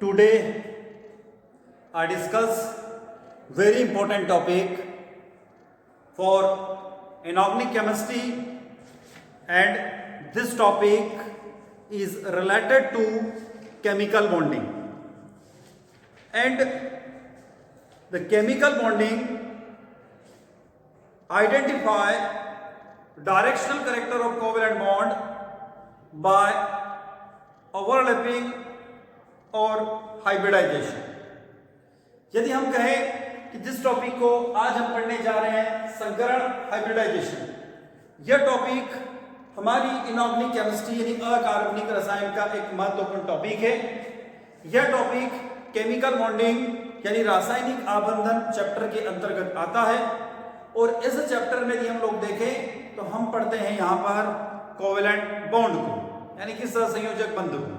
Today I discuss very important topic for inorganic chemistry, and this topic is related to chemical bonding. And the chemical bonding identify directional character of covalent bond by overlapping और hybridisation. यदि हम कहें कि जिस topic को आज हम पढ़ने जा रहे हैं संकरण हाइब्रिडाइजेशन, यह टॉपिक हमारी इनऑर्गेनिक केमिस्ट्री यानी अकार्बनिक रसायन का एक महत्वपूर्ण टॉपिक है. यह टॉपिक केमिकल बॉन्डिंग यानी रासायनिक आबंधन चैप्टर के अंतर्गत आता है. और इस चैप्टर में यदि हम लोग देखें तो हम पढ़ते हैं यहाँ पर कोवेलेंट बॉन्ड को यानी कि सहसंयोजक बंध को.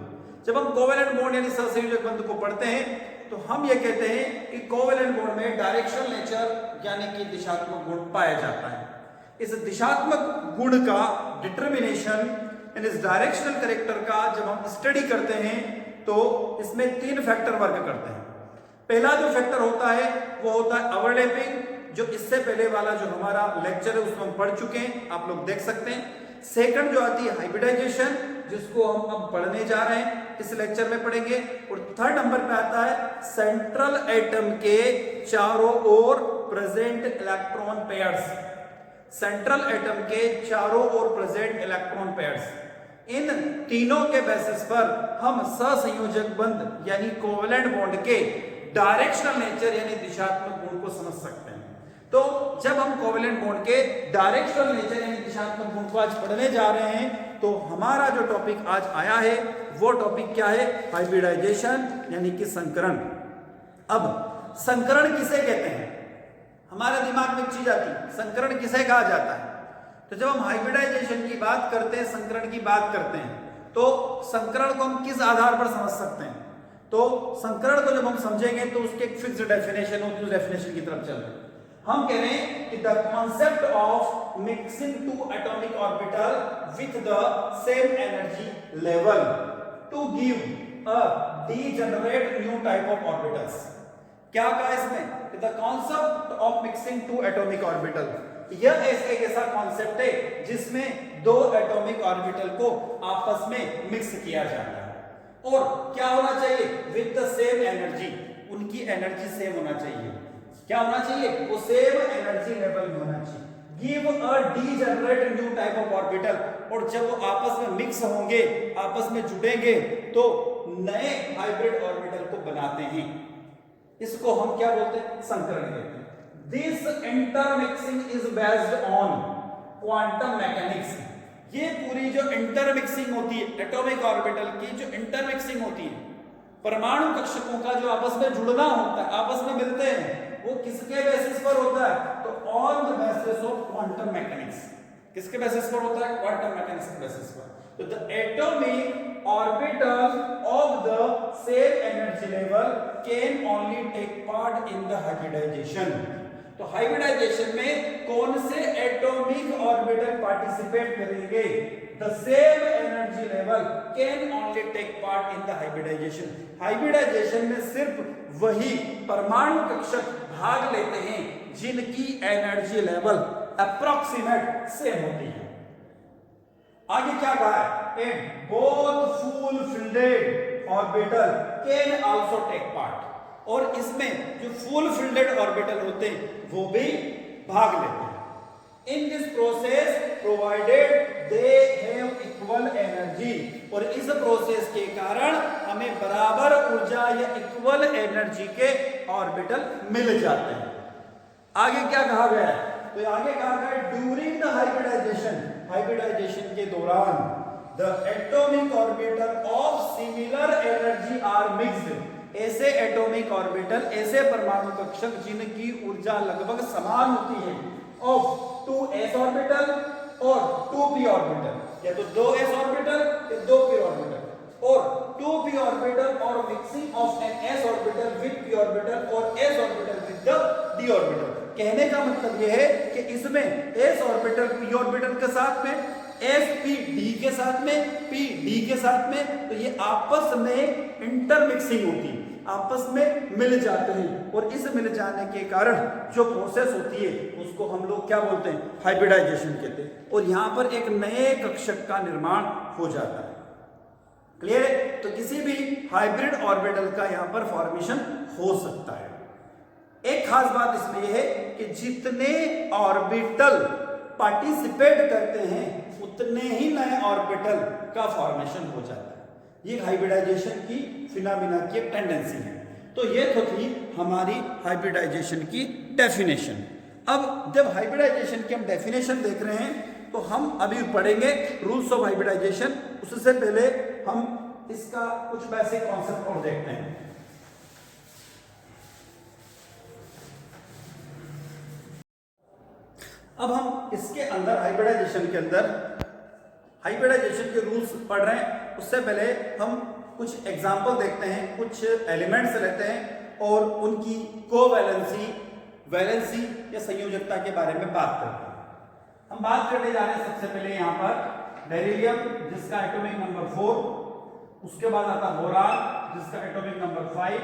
जब हम कोवेलेंट बॉन्ड यानी सहसंयोजक बंध को पढ़ते हैं तो हम ये कहते हैं कि कोवेलेंट बॉन्ड में डायरेक्शनल नेचर यानी कि दिशात्मक गुण पाया जाता है. इस दिशात्मक गुण का डिटर्मिनेशन यानी इस डायरेक्शनल कैरेक्टर का जब हम स्टडी करते हैं तो इसमें 3 फैक्टर वर्क करते हैं. पहला जो फैक्टर होता है वो होता है ओवरलैपिंग, जो इससे पहले वाला जो हमारा लेक्चर है उसमें हम पढ़ चुके हैं, आप लोग देख सकते हैं. सेकंड जो आती है हाइब्रिडाइजेशन, जिसको हम अब पढ़ने जा रहे हैं, इस लेक्चर में पढ़ेंगे. और थर्ड नंबर पे आता है सेंट्रल एटम के चारों ओर present electron pairs. Central atom के चारों ओर प्रेजेंट इलेक्ट्रॉन पेयर्स, इन तीनों के बेसिस पर हम सहसंयोजक बंध यानी कोवेलेंट बॉन्ड के डायरेक्शनल नेचर यानी दिशात्मक गुण को समझ सकते हैं. तो जब हम कोवेलेंट बॉन्ड के डायरेक्शनल नेचर यानी दिशात्मक गुण को आज पढ़ने जा रहे हैं तो हमारा जो टॉपिक आज आया है वो टॉपिक क्या है? हाइब्रिडाइजेशन यानी कि संकरण. अब संकरण किसे कहते हैं? हमारे दिमाग में एक चीज आती है, संकरण किसे कहा जाता है? तो जब हम हाइब्रिडाइजेशन की बात करते हैं, संकरण की बात करते हैं, तो संकरण को हम किस आधार पर समझ सकते हैं? तो संकरण को जब हम समझेंगे तो उसके एक फिक्स्ड डेफिनेशन होती है, उस डेफिनेशन की तरफ चल रहे हैं. हम कह रहे हैं कि the concept of mixing 2 atomic orbital with the same energy level to give a degenerate new type of orbitals. क्या कहा इसमें? The concept of mixing 2 atomic orbital, यह एक ऐसा कॉन्सेप्ट है जिसमें 2 एटॉमिक ऑर्बिटल को आपस में मिक्स किया जाता है. और क्या होना चाहिए? विद द सेम एनर्जी, उनकी एनर्जी सेम होना चाहिए. क्या होना चाहिए? वो सेम एनर्जी लेवल में होना चाहिए. Give a degenerate new type of orbital, और जब वो आपस में मिक्स होंगे, आपस में जुड़ेंगे तो नए हाइब्रिड ऑर्बिटल को बनाते हैं. इसको हम क्या बोलते हैं? संकरण कहते हैं. This intermixing is based on quantum mechanics. ये पूरी जो इंटरमिक्सिंग होती है एटॉमिक ऑर्बिटल की, जो इंटरमिक्सिंग होती है, परमाणु कक्षकों का जो आपस में जुड़ना होता है, आपस में मिलते हैं, वो किसके बेसिस पर होता है? तो on the basis of quantum mechanics. किसके बेसिस पर होता है? क्वांटम मैकेनिक्स के बेसिस पर. तो the atomic orbital of the same energy level can only take part in the hybridization. तो हाइब्रिडाइजेशन में कौन से एटॉमिक ऑर्बिटल पार्टिसिपेट करेंगे? The same energy level can only take part in the hybridization. Hybridization में सिर्फ वही परमाणु कक्षक भाग लेते हैं जिनकी एनर्जी लेवल अप्रोक्सीमेट सेम होती है. आगे क्या कहा है? And both full filled orbital can also take part. और इसमें जो फुल फिल्डेड ऑर्बिटल होते हैं वो भी भाग लेते हैं. In this process provided they have equal energy. और इस प्रोसेस के कारण हमें बराबर ऊर्जा या इक्वल एनर्जी के ऑर्बिटल मिल जाते हैं. आगे क्या कहा गया है? तो आगे कहा गया है ड्यूरिंग द हाइब्रिडाइजेशन, हाइब्रिडाइजेशन के दौरान the atomic orbital of similar energy are mixed. ऐसे एटॉमिक ऑर्बिटल, ऐसे परमाणु कक्षक जिनकी ऊर्जा लगभग समान होती है, ऑफ 2s ऑर्बिटल और 2p ऑर्बिटल, या तो 2s ऑर्बिटल या 2p ऑर्बिटल, और 2p ऑर्बिटल और mixing of an s orbital with p orbital और s orbital with the d orbital. कहने का मतलब यह है कि इसमें s ऑर्बिटल p ऑर्बिटल के साथ में sp_d के साथ में, pd के साथ में, तो ये आपस में इंटरमिक्सिंग होती है, आपस में मिल जाते हैं और इस मिल जाने के कारण जो प्रोसेस होती है उसको हम लोग क्या बोलते हैं, हाइब्रिडाइजेशन कहते हैं, और यहां पर एक नए कक्षक का निर्माण हो जाता है। क्लियर है? तो किसी भी हाइब्रिड ऑर्बिटल का यहां पर फॉर्मेशन हो सकता है। एक खास बात इसमें यह है कि जितने ऑर्बिटल पार्टिसिपेट करते हैं उतने ही नए ऑर्बिटल का फॉर्मेशन हो जाता है। ये हाइब्रिडाइजेशन की फिनोमेना की एक टेंडेंसी है। तो ये तो थी हमारी हाइब्रिडाइजेशन की डेफिनेशन। अब जब हाइब्रिडाइजेशन की हम डेफिनेशन देख रहे हैं तो हम अभी पढ़ेंगे रूल्स ऑफ हाइब्रिडाइजेशन। उससे पहले हम इसका कुछ बेसिक कॉन्सेप्ट और देखते हैं। अब हम इसके अंदर हाइब्रिडाइजेशन के अंदर हाइब्रिडाइजेशन के रूल्स पढ़ रहे हैं। उससे पहले हम कुछ एग्जाम्पल देखते हैं, कुछ एलिमेंट्स लेते हैं और उनकी कोवैलेंसी, वैलेंसी या संयोजकता के बारे में बात करते हैं। हम बात करने जा रहे हैं सबसे पहले यहाँ पर बेरिलियम जिसका एटॉमिक नंबर 4, उसके बाद आता बोरान जिसका एटॉमिक नंबर 5,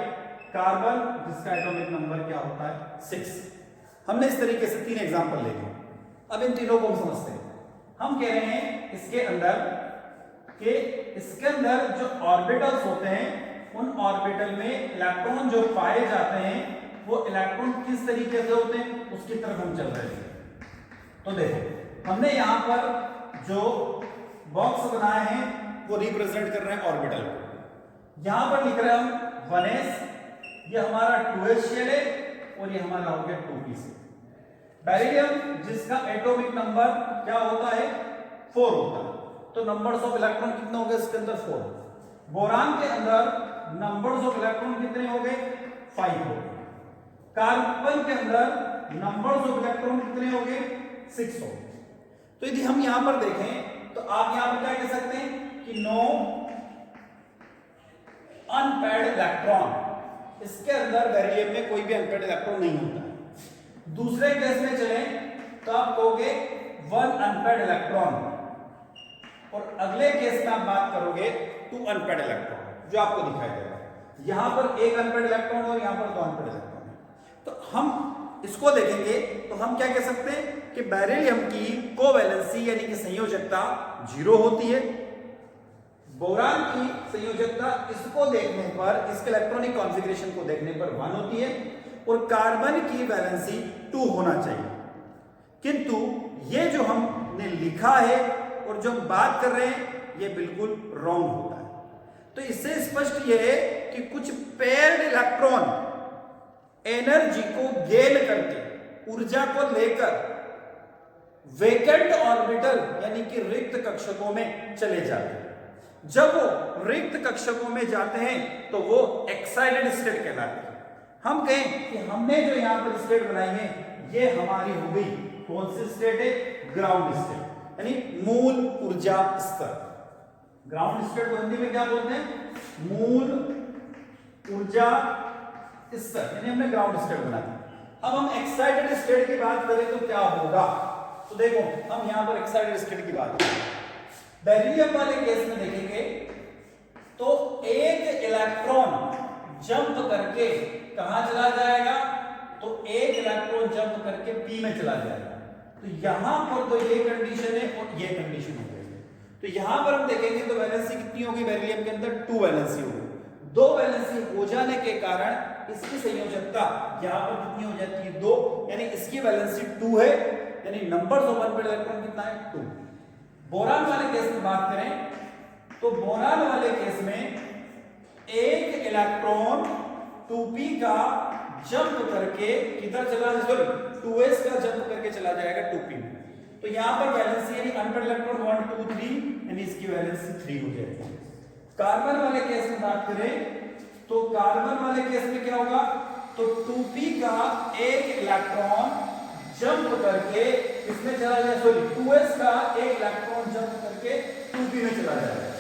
कार्बन जिसका एटॉमिक नंबर क्या होता है 6। हमने इस तरीके से 3 एग्जाम्पल ले लिए। अब इन तीनों को हम समझते हैं। हम कह रहे हैं इसके अंदर जो ऑर्बिटल्स होते हैं उन ऑर्बिटल में इलेक्ट्रॉन जो पाए जाते हैं वो इलेक्ट्रॉन किस तरीके से होते हैं उसकी तरफ हम चल रहे हैं। तो देखो हमने यहां पर जो बॉक्स बनाए हैं वो रिप्रेजेंट कर रहे हैं ऑर्बिटल को। यहां पर लिख रहे हैं हम 1s, ये हमारा 2s शेल है और ये हमारा हो गया 2p से। बेरिलियम जिसका एटॉमिक नंबर क्या होता है 4 होता है, तो नंबर्स ऑफ इलेक्ट्रॉन कितने हो गए इसके अंदर 4। बोरान के अंदर नंबर्स ऑफ इलेक्ट्रॉन कितने हो गए 5 हो गए। कार्बन के अंदर नंबर्स ऑफ इलेक्ट्रॉन कितने हो गए 6 हो गए। तो यदि हम यहां पर देखें तो आप यहां पर क्या कह सकते हैं कि नो अनपेयर्ड इलेक्ट्रॉन, इसके अंदर बेरिलियम में कोई भी अनपेयर्ड इलेक्ट्रॉन नहीं होता है। दूसरे केस में चले तो आप कहोगे 1 अनपेयर्ड इलेक्ट्रॉन, और अगले केस में आप बात करोगे 2 अनपेयर्ड इलेक्ट्रॉन, जो आपको दिखाई देगा। यहां पर 1 अनपेयर्ड इलेक्ट्रॉन और यहां पर 2 अनपेयर्ड इलेक्ट्रॉन है। तो हम इसको देखेंगे तो हम क्या कह सकते हैं कि बेरिलियम की कोवैलेंसी यानी कि संयोजकता 0 होती है। बोरान की संयोजकता इसको देखने पर, इसके इलेक्ट्रॉनिक कॉन्फ़िगरेशन को देखने पर 1 होती है, और कार्बन की वैलेंसी 2 होना चाहिए। किंतु ये जो हमने लिखा है और जो हम बात कर रहे हैं ये बिल्कुल रॉन्ग होता है। तो इससे स्पष्ट ये है कि कुछ पेयर्ड इलेक्ट्रॉन एनर्जी को गेन करके, ऊर्जा को लेकर वेकेंट ऑर्बिटल यानी कि रिक्त कक्षकों में चले जाते हैं। जब वो रिक्त कक्षकों में जाते हैं तो वो एक्साइटेड स्टेट कहलाते हैं। हम कहें कि हमने जो यहां पर स्टेट बनाई है ये हमारी हो गई कौन सी स्टेट है, ग्राउंड स्टेट, यानी मूल ऊर्जा स्तर। ग्राउंड स्टेट को हिंदी में क्या बोलते हैं, मूल ऊर्जा स्तर, यानी हमने ग्राउंड स्टेट बना दिया। अब हम एक्साइटेड स्टेट की बात करें तो क्या होगा, तो देखो हम यहां पर एक्साइटेड स्टेट की बात करें, बेरिलियम वाले केस में देखेंगे तो एक इलेक्ट्रॉन जंप करके कहां चला जाएगा, तो एक इलेक्ट्रॉन जंप करके p में चला जाएगा। तो यहां पर तो ये कंडीशन है और ये कंडीशन हो गई। तो यहां पर हम देखेंगे तो वैलेंसी कितनी होगी बेरिलियम के अंदर 2 वैलेंसी होगी। 2 वैलेंसी हो जाने के कारण इसकी संयोजकता यहां पर कितनी हो जाती है 2, यानी इसकी वैलेंसी 2 है, यानी नंबर्स ऑफ अनपेयर्ड इलेक्ट्रॉन कितना है 2। बोरान वाले केस में बात करें तो बोरान वाले केस में एक इलेक्ट्रॉन 2p का जंप करके किधर चला जाएगा, सॉरी 2s का जंप करके चला जाएगा 2p में। तो यहां पर वैलेंसी यानी अनपेयर्ड इलेक्ट्रॉन 1 2 3 यानी इसकी वैलेंसी 3 हो जाएगी। कार्बन वाले केस में बात करें तो कार्बन वाले केस में क्या होगा, तो 2p का एक इलेक्ट्रॉन जंप करके इसमें चला जाएगा, सॉरी 2s का एक इलेक्ट्रॉन जंप करके 2p में चला जाएगा।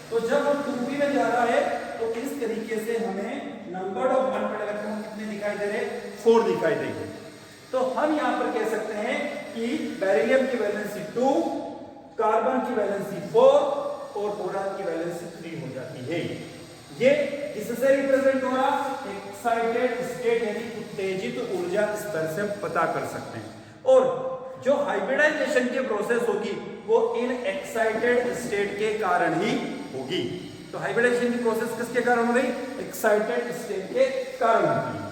तो जब वो 2p में जा रहा है तो इस तरीके से हमें नंबर ऑफ अनपेयर्ड इलेक्ट्रॉन कितने दिखाई दे रहे, 4 दिखाई देंगे। तो हम यहां पर कह सकते हैं कि बेरिलियम की वैलेंसी 2, कार्बन की वैलेंसी 4 और बोरान की वैलेंसी 3 हो जाती है। ये किससे रिप्रेजेंट हो रहा? एक्साइटेड स्टेट यानी उत्तेजित ऊर्जा स्तर से पता कर सकते हैं। और जो हाइब्रिडाइजेशन की प्रोसेस होगी वो इन एक्साइटेड स्टेट के कारण ही होगी। तो हाइब्रिडाइजेशन की प्रोसेस किसके कारण हो रही? एक्साइटेड स्टेट के कारण होगी।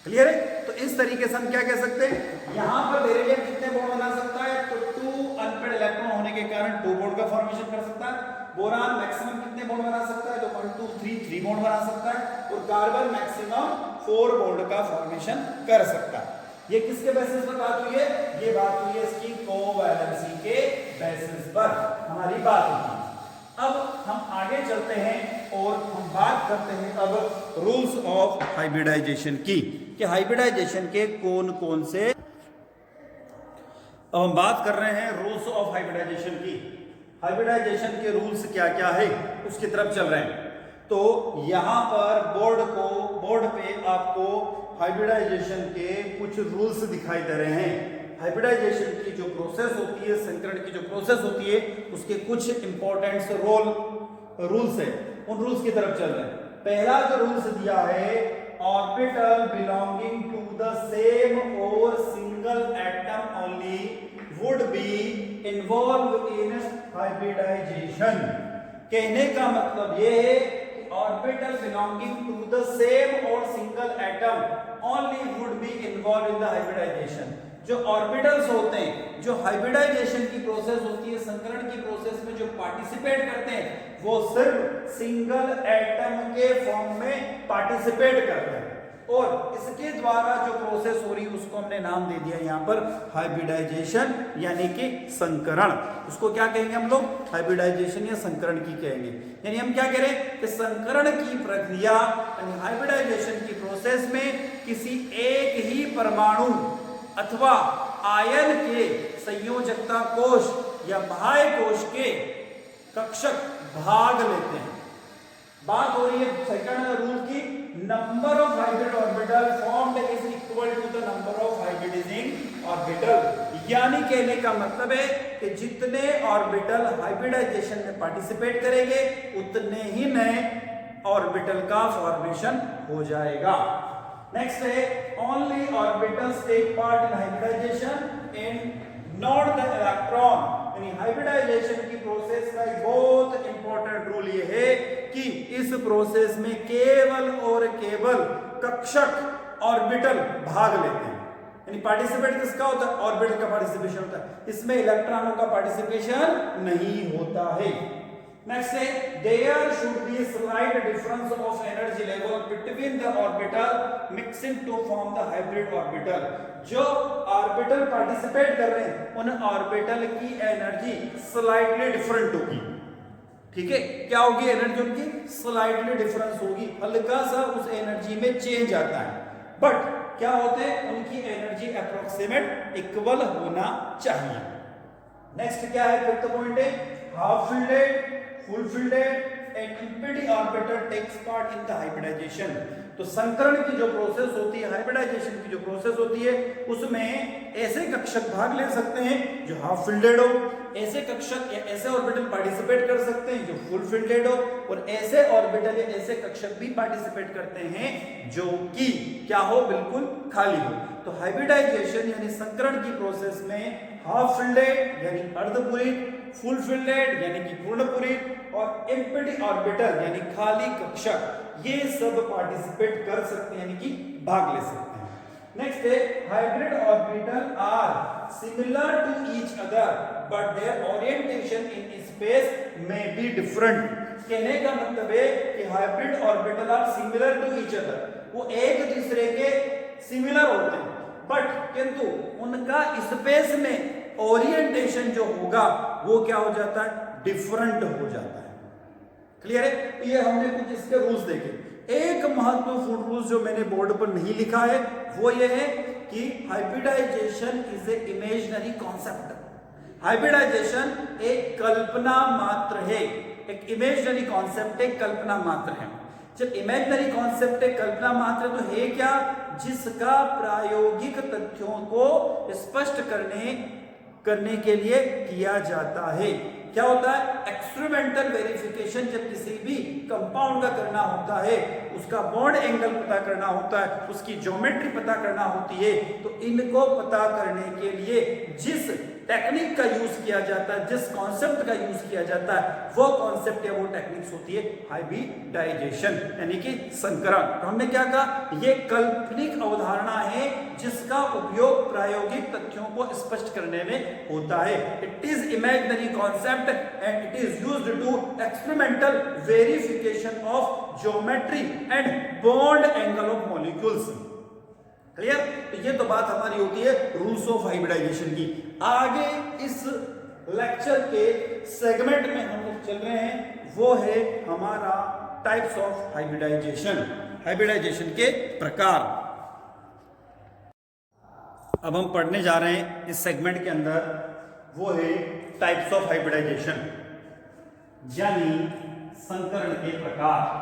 क्लियर है? तो इस तरीके से हम क्या कह सकते हैं, यहां पर बेरिलियम कितने बॉन्ड बना सकता है? तो 2 अनपेड इलेक्ट्रॉन होने के कारण 2 बॉन्ड का फॉर्मेशन कर सकता है। बोरान मैक्सिमम कितने बॉन्ड बना सकता है? तो 1 2 3 बॉन्ड बना सकता है। और कार्बन मैक्सिमम 4 बॉन्ड का फॉर्मेशन कर सकता है। ये किसके बेसिस पर बात हुई है? ये बात हुई है इसकी कोवैलेंसी के बेसिस पर हमारी बात हुई। अब हम आगे चलते हैं और हम बात करते हैं अब रूल्स ऑफ हाइब्रिडाइजेशन की, कि हाइब्रिडाइजेशन के कौन कौन से, अब हम बात कर रहे हैं रूल्स ऑफ हाइब्रिडाइजेशन की। हाइब्रिडाइजेशन के रूल्स क्या क्या है उसकी तरफ चल रहे हैं। तो यहां पर बोर्ड पे आपको हाइब्रिडाइजेशन के कुछ रूल्स दिखाई दे रहे हैं। हाइब्रिडाइजेशन की जो प्रोसेस होती है, संकरण की जो प्रोसेस होती है, उसके कुछ इंपॉर्टेंट रूल्स है, उन रूल्स की तरफ चल रहे हैं। पहला जो रूल्स दिया है, orbital belonging to the same or single atom only would be involve in hybridization. कहने का मतलब ये है कि orbital belonging to the same or single atom only would be involve in the hybridization. जो ऑर्बिटल्स होते हैं, जो हाइब्रिडाइजेशन की प्रोसेस होती है, संकरण की प्रोसेस में जो पार्टिसिपेट करते हैं, वो सिर्फ सिंगल एटम के फॉर्म में पार्टिसिपेट करते हैं। और इसके द्वारा जो प्रोसेस हो रही है उसको हमने नाम दे दिया यहां पर हाइब्रिडाइजेशन यानी कि संकरण। उसको क्या कहेंगे हम लोग? हाइब्रिडाइजेशन या संकरण की कहेंगे। यानी हम क्या कह रहे हैं कि संकरण की प्रक्रिया यानी हाइब्रिडाइजेशन की प्रोसेस में किसी एक ही परमाणु अथवा आयन के संयोजकता कोश या बाह्य कोश के कक्षक भाग लेते हैं। बात हो रही है सेकंड रूल की, number of hybrid orbital formed is equal to the number of hybridizing orbital. यानी कहने का मतलब है कि जितने ऑर्बिटल हाइब्रिडाइजेशन में पार्टिसिपेट करेंगे उतने ही नए ऑर्बिटल का फॉर्मेशन हो जाएगा। नेक्स्ट है, only orbitals take part in hybridization and not the electron. यानी हाइब्रिडाइजेशन की प्रोसेस का एक बहुत इंपॉर्टेंट रूल ये है कि इस प्रोसेस में केवल और केवल कक्षक ऑर्बिटल भाग लेते हैं। यानी पार्टिसिपेट किसका होता है? ऑर्बिटल का पार्टिसिपेशन होता है, इसमें इलेक्ट्रॉनों का पार्टिसिपेशन नहीं होता है। नेक्स्ट है, there should be slight difference of energy level between the orbital mixing to form the hybrid orbital. जो ऑर्बिटल पार्टिसिपेट कर रहे हैं उन ऑर्बिटल की एनर्जी स्लाइटली डिफरेंट होगी। ठीक है, क्या होगी? एनर्जी उनकी स्लाइटली डिफरेंस होगी, हल्का सा उस एनर्जी में चेंज आता है। बट क्या होते हैं? उनकी एनर्जी अप्रोक्सीमेट इक्वल होना चाहिए। नेक्स्ट क्या है? फिफ्थ पॉइंट है, half filled, full filled and empty orbital takes part in the hybridization. तो संकरण की जो प्रोसेस होती है, हाइब्रिडाइजेशन की जो प्रोसेस होती है, उसमें ऐसे कक्षक भाग ले सकते हैं जो हाफ फिल्डेड हो, ऐसे कक्षक या ऐसे ऑर्बिटल पार्टिसिपेट कर सकते हैं जो फुल फिल्डेड हो, और ऐसे ऑर्बिटल या ऐसे कक्षक भी पार्टिसिपेट करते हैं जो कि क्या हो? बिल्कुल खाली हो। तो हाइब्रिडाइजेशन यानी संकरण की प्रोसेस में हाफ फिल्डेड यानी अर्धपूरित, फुल फिल्डेड यानी कि पूर्णपूरित और एम्प्टी ऑर्बिटल यानी खाली कक्षक, ये सब पार्टिसिपेट कर सकते हैं यानी कि भाग ले सकते हैं। नेक्स्ट है, hybrid orbital are similar to each other but their orientation in space में बी डिफरेंट। कहने का मतलब है कि hybrid orbital are similar to each other, वो एक दूसरे के सिमिलर होते हैं बट किंतु उनका स्पेस में ओरिएंटेशन जो होगा वो क्या हो जाता है? डिफरेंट हो जाता है। क्लियर है? ये हमने कुछ इसके रूल्स देखे। एक महत्वपूर्ण रूल जो मैंने बोर्ड पर नहीं लिखा है वो ये है कि hybridization is a imaginary concept. Hybridization एक कल्पना मात्र है, एक इमेजिनरी कॉन्सेप्ट, एक कल्पना मात्र है। जब इमेजिनरी कॉन्सेप्ट एक कल्पना मात्र तो है क्या? जिसका प्रायोगिक तथ्यों को स्पष्ट करने करने के लिए किया जाता है। क्या होता है? एक्सपेरिमेंटल वेरिफिकेशन जब किसी भी कंपाउंड का करना होता है, उसका बॉन्ड एंगल पता करना होता है, उसकी ज्योमेट्री पता करना होती है, तो इनको पता करने के लिए जिस टेक्निक का यूज किया जाता है, जिस कॉन्सेप्ट का यूज किया जाता है, वो कॉन्सेप्ट या वो टेक्निक्स होती है हाइब्रिडाइजेशन, यानी कि संकरण। तो हमने क्या कहा? ये काल्पनिक अवधारणा है जिसका उपयोग प्रायोगिक तथ्यों को स्पष्ट करने में होता है। It is imaginary concept and it is used to experimental verification of geometry and bond angle of molecules. Clear? तो ये तो बात हमारी होती है रूल्स ऑफ हाइब्रिडाइजेशन की। आगे इस लेक्चर के सेगमेंट में हम लोग चल रहे हैं, वो है हमारा टाइप्स ऑफ हाइब्रिडाइजेशन, हाइब्रिडाइजेशन के प्रकार। अब हम पढ़ने जा रहे हैं इस सेगमेंट के अंदर, वो है टाइप्स ऑफ हाइब्रिडाइजेशन, यानी संकरण के प्रकार।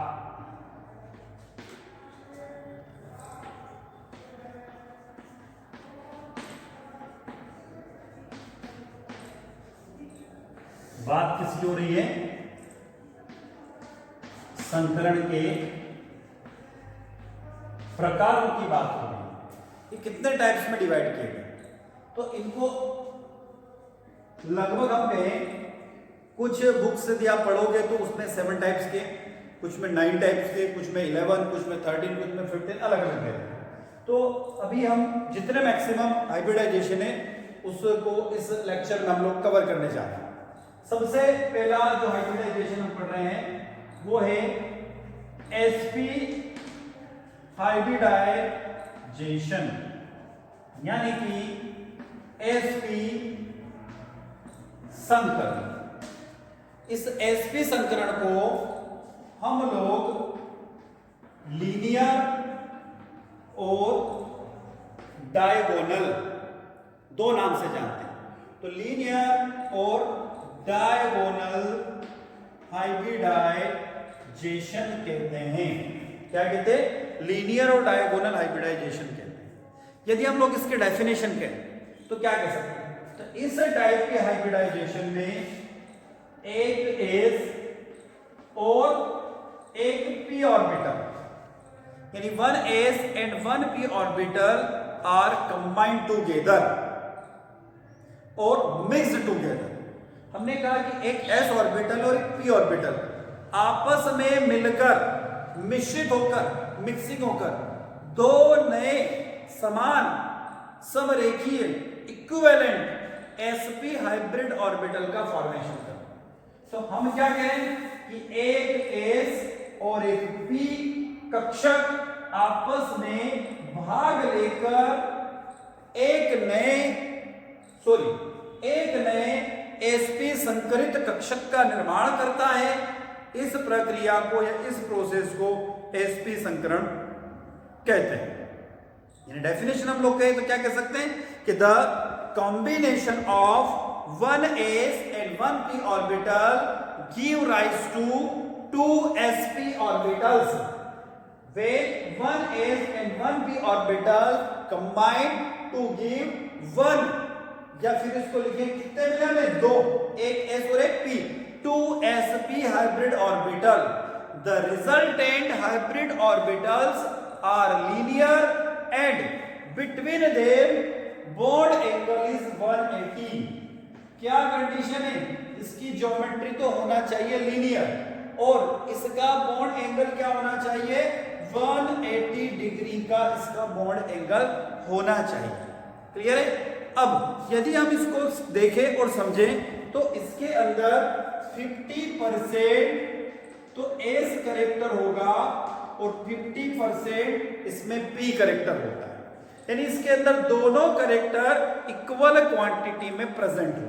बात किसकी हो रही है? संकरण के प्रकारों की बात हो रही है। ये कितने टाइप्स में डिवाइड किए गए? तो इनको लगभग हमें कुछ बुक्स यदि आप पढ़ोगे तो उसमें 7 टाइप्स के, कुछ में 9 टाइप्स के, कुछ में 11, कुछ में 13, कुछ में 15, अलग अलग है। तो अभी हम जितने मैक्सिमम हाइब्रिडाइजेशन है उसको इस लेक्चर में हम लोग कवर करने जा रहे हैं। सबसे पहला जो हाइब्रिडाइजेशन हम पढ़ रहे हैं वो है sp हाइब्रिडाइजेशन, यानी कि sp संकरण। इस sp संकरण को हम लोग लीनियर और डायगोनल दो नाम से जानते हैं। तो लीनियर और डायगोनल हाइब्रिडाइजेशन कहते हैं। क्या कहते हैं? लीनियर और डायगोनल हाइब्रिडाइजेशन कहते हैं। यदि हम लोग इसके डेफिनेशन कहें तो क्या कह सकते हैं? तो इस टाइप के हाइब्रिडाइजेशन में एक s और एक p ऑर्बिटल, यानी 1s and 1p orbital are combined together और मिक्स्ड टुगेदर। हमने कहा कि एक s ऑर्बिटल और एक p ऑर्बिटल आपस में मिलकर, मिश्रित होकर, मिक्सिंग होकर दो नए समान समरेखीय इक्विवेलेंट sp हाइब्रिड ऑर्बिटल का फॉर्मेशन कर। तो हम क्या कहें कि एक s और एक p कक्षक आपस में भाग लेकर एक नए sp संकरित कक्षक का निर्माण करता है। इस प्रक्रिया को या इस प्रोसेस को sp संकरण कहते हैं। यानी डेफिनेशन हम लोग कहें तो क्या कह सकते हैं कि the combination of 1s and 1p orbital give rise to 2 sp orbitals, where 1s and 1p orbital combine to give 1, या फिर इसको लिखें कितने मिले हमें? 2, एक s और एक p, 2sp hybrid orbital. The resultant hybrid orbitals are linear and between them bond angle is 180. क्या कंडीशन है? इसकी ज्योमेट्री तो होना चाहिए लीनियर और इसका बॉन्ड एंगल क्या होना चाहिए? 180 डिग्री का इसका बॉन्ड एंगल होना चाहिए। क्लियर है? अब यदि हम इसको देखें और समझें तो इसके अंदर 50% तो s करेक्टर होगा और 50% इसमें p करेक्टर होता है, यानी इसके अंदर दोनों करेक्टर इक्वल क्वांटिटी में प्रेजेंट होते हैं।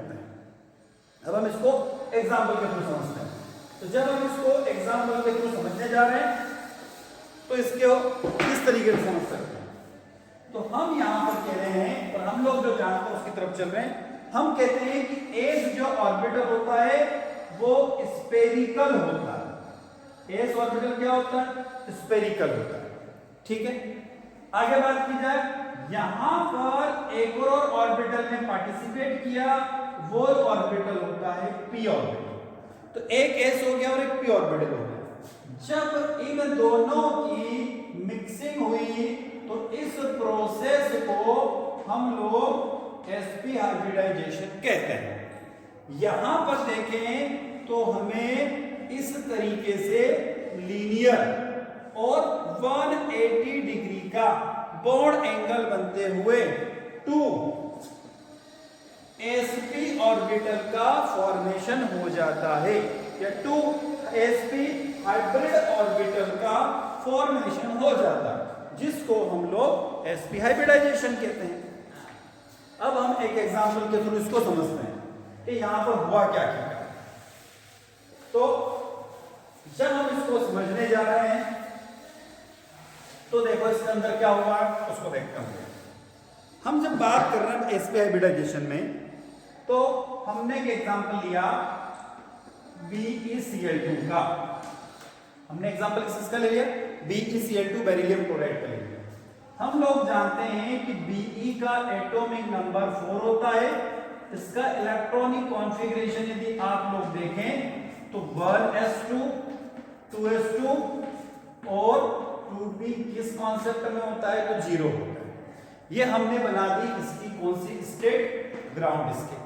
अब हम इसको एग्जाम्पल के थ्रू समझते हैं। तो जब हम इसको एग्जाम्पल के थ्रू समझने जा रहे हैं तो इसको किस तरीके से समझ सकते हैं? तो हम यहां पर कह रहे हैं और हम लोग जो जानते हैं उसकी तरफ चल रहे हैं। हम कहते हैं कि s जो ऑर्बिटल होता है वो स्फेरिकल होता है। s ऑर्बिटल क्या होता है? स्फेरिकल होता है। ठीक है, आगे बात की जाए यहां पर एक और ऑर्बिटल ने पार्टिसिपेट किया, वो ऑर्बिटल होता है p ऑर्बिटल। तो एक s हो गया और एक p ऑर्बिटल हो गया। जब इन दोनों की मिक्सिंग हुई तो इस प्रोसेस को हम लोग sp हाइब्रिडाइजेशन कहते हैं। यहां पर देखें तो हमें इस तरीके से लीनियर और 180 डिग्री का बॉन्ड एंगल बनते हुए 2 sp ऑर्बिटल का फॉर्मेशन हो जाता है, या 2 sp हाइब्रिड ऑर्बिटल का फॉर्मेशन हो जाता है, जिसको हम लोग sp हाइब्रिडाइजेशन कहते हैं। अब हम एक एग्जांपल के थ्रू इसको समझते हैं कि यहां पर हुआ क्या क्या। तो जब हम इसको समझने जा रहे हैं तो देखो इसके अंदर क्या हुआ उसको देखते हैं। हम जब बात कर रहे हैं sp हाइब्रिडाइजेशन में, तो हमने एक एग्जांपल लिया BeCl2 का। हमने एग्जांपल किसका ले लिया? BeCl2 बेरिलियम क्लोराइड का ले लिया। हम लोग जानते हैं कि Be का एटॉमिक नंबर 4 होता है। इसका इलेक्ट्रॉनिक कॉन्फ़िगरेशन यदि आप लोग देखें तो 1s2 2s2 और 2p किस कॉन्सेप्ट में होता है? तो 0 होता है। ये हमने बना दी इसकी कौन सी स्टेट? Ground state.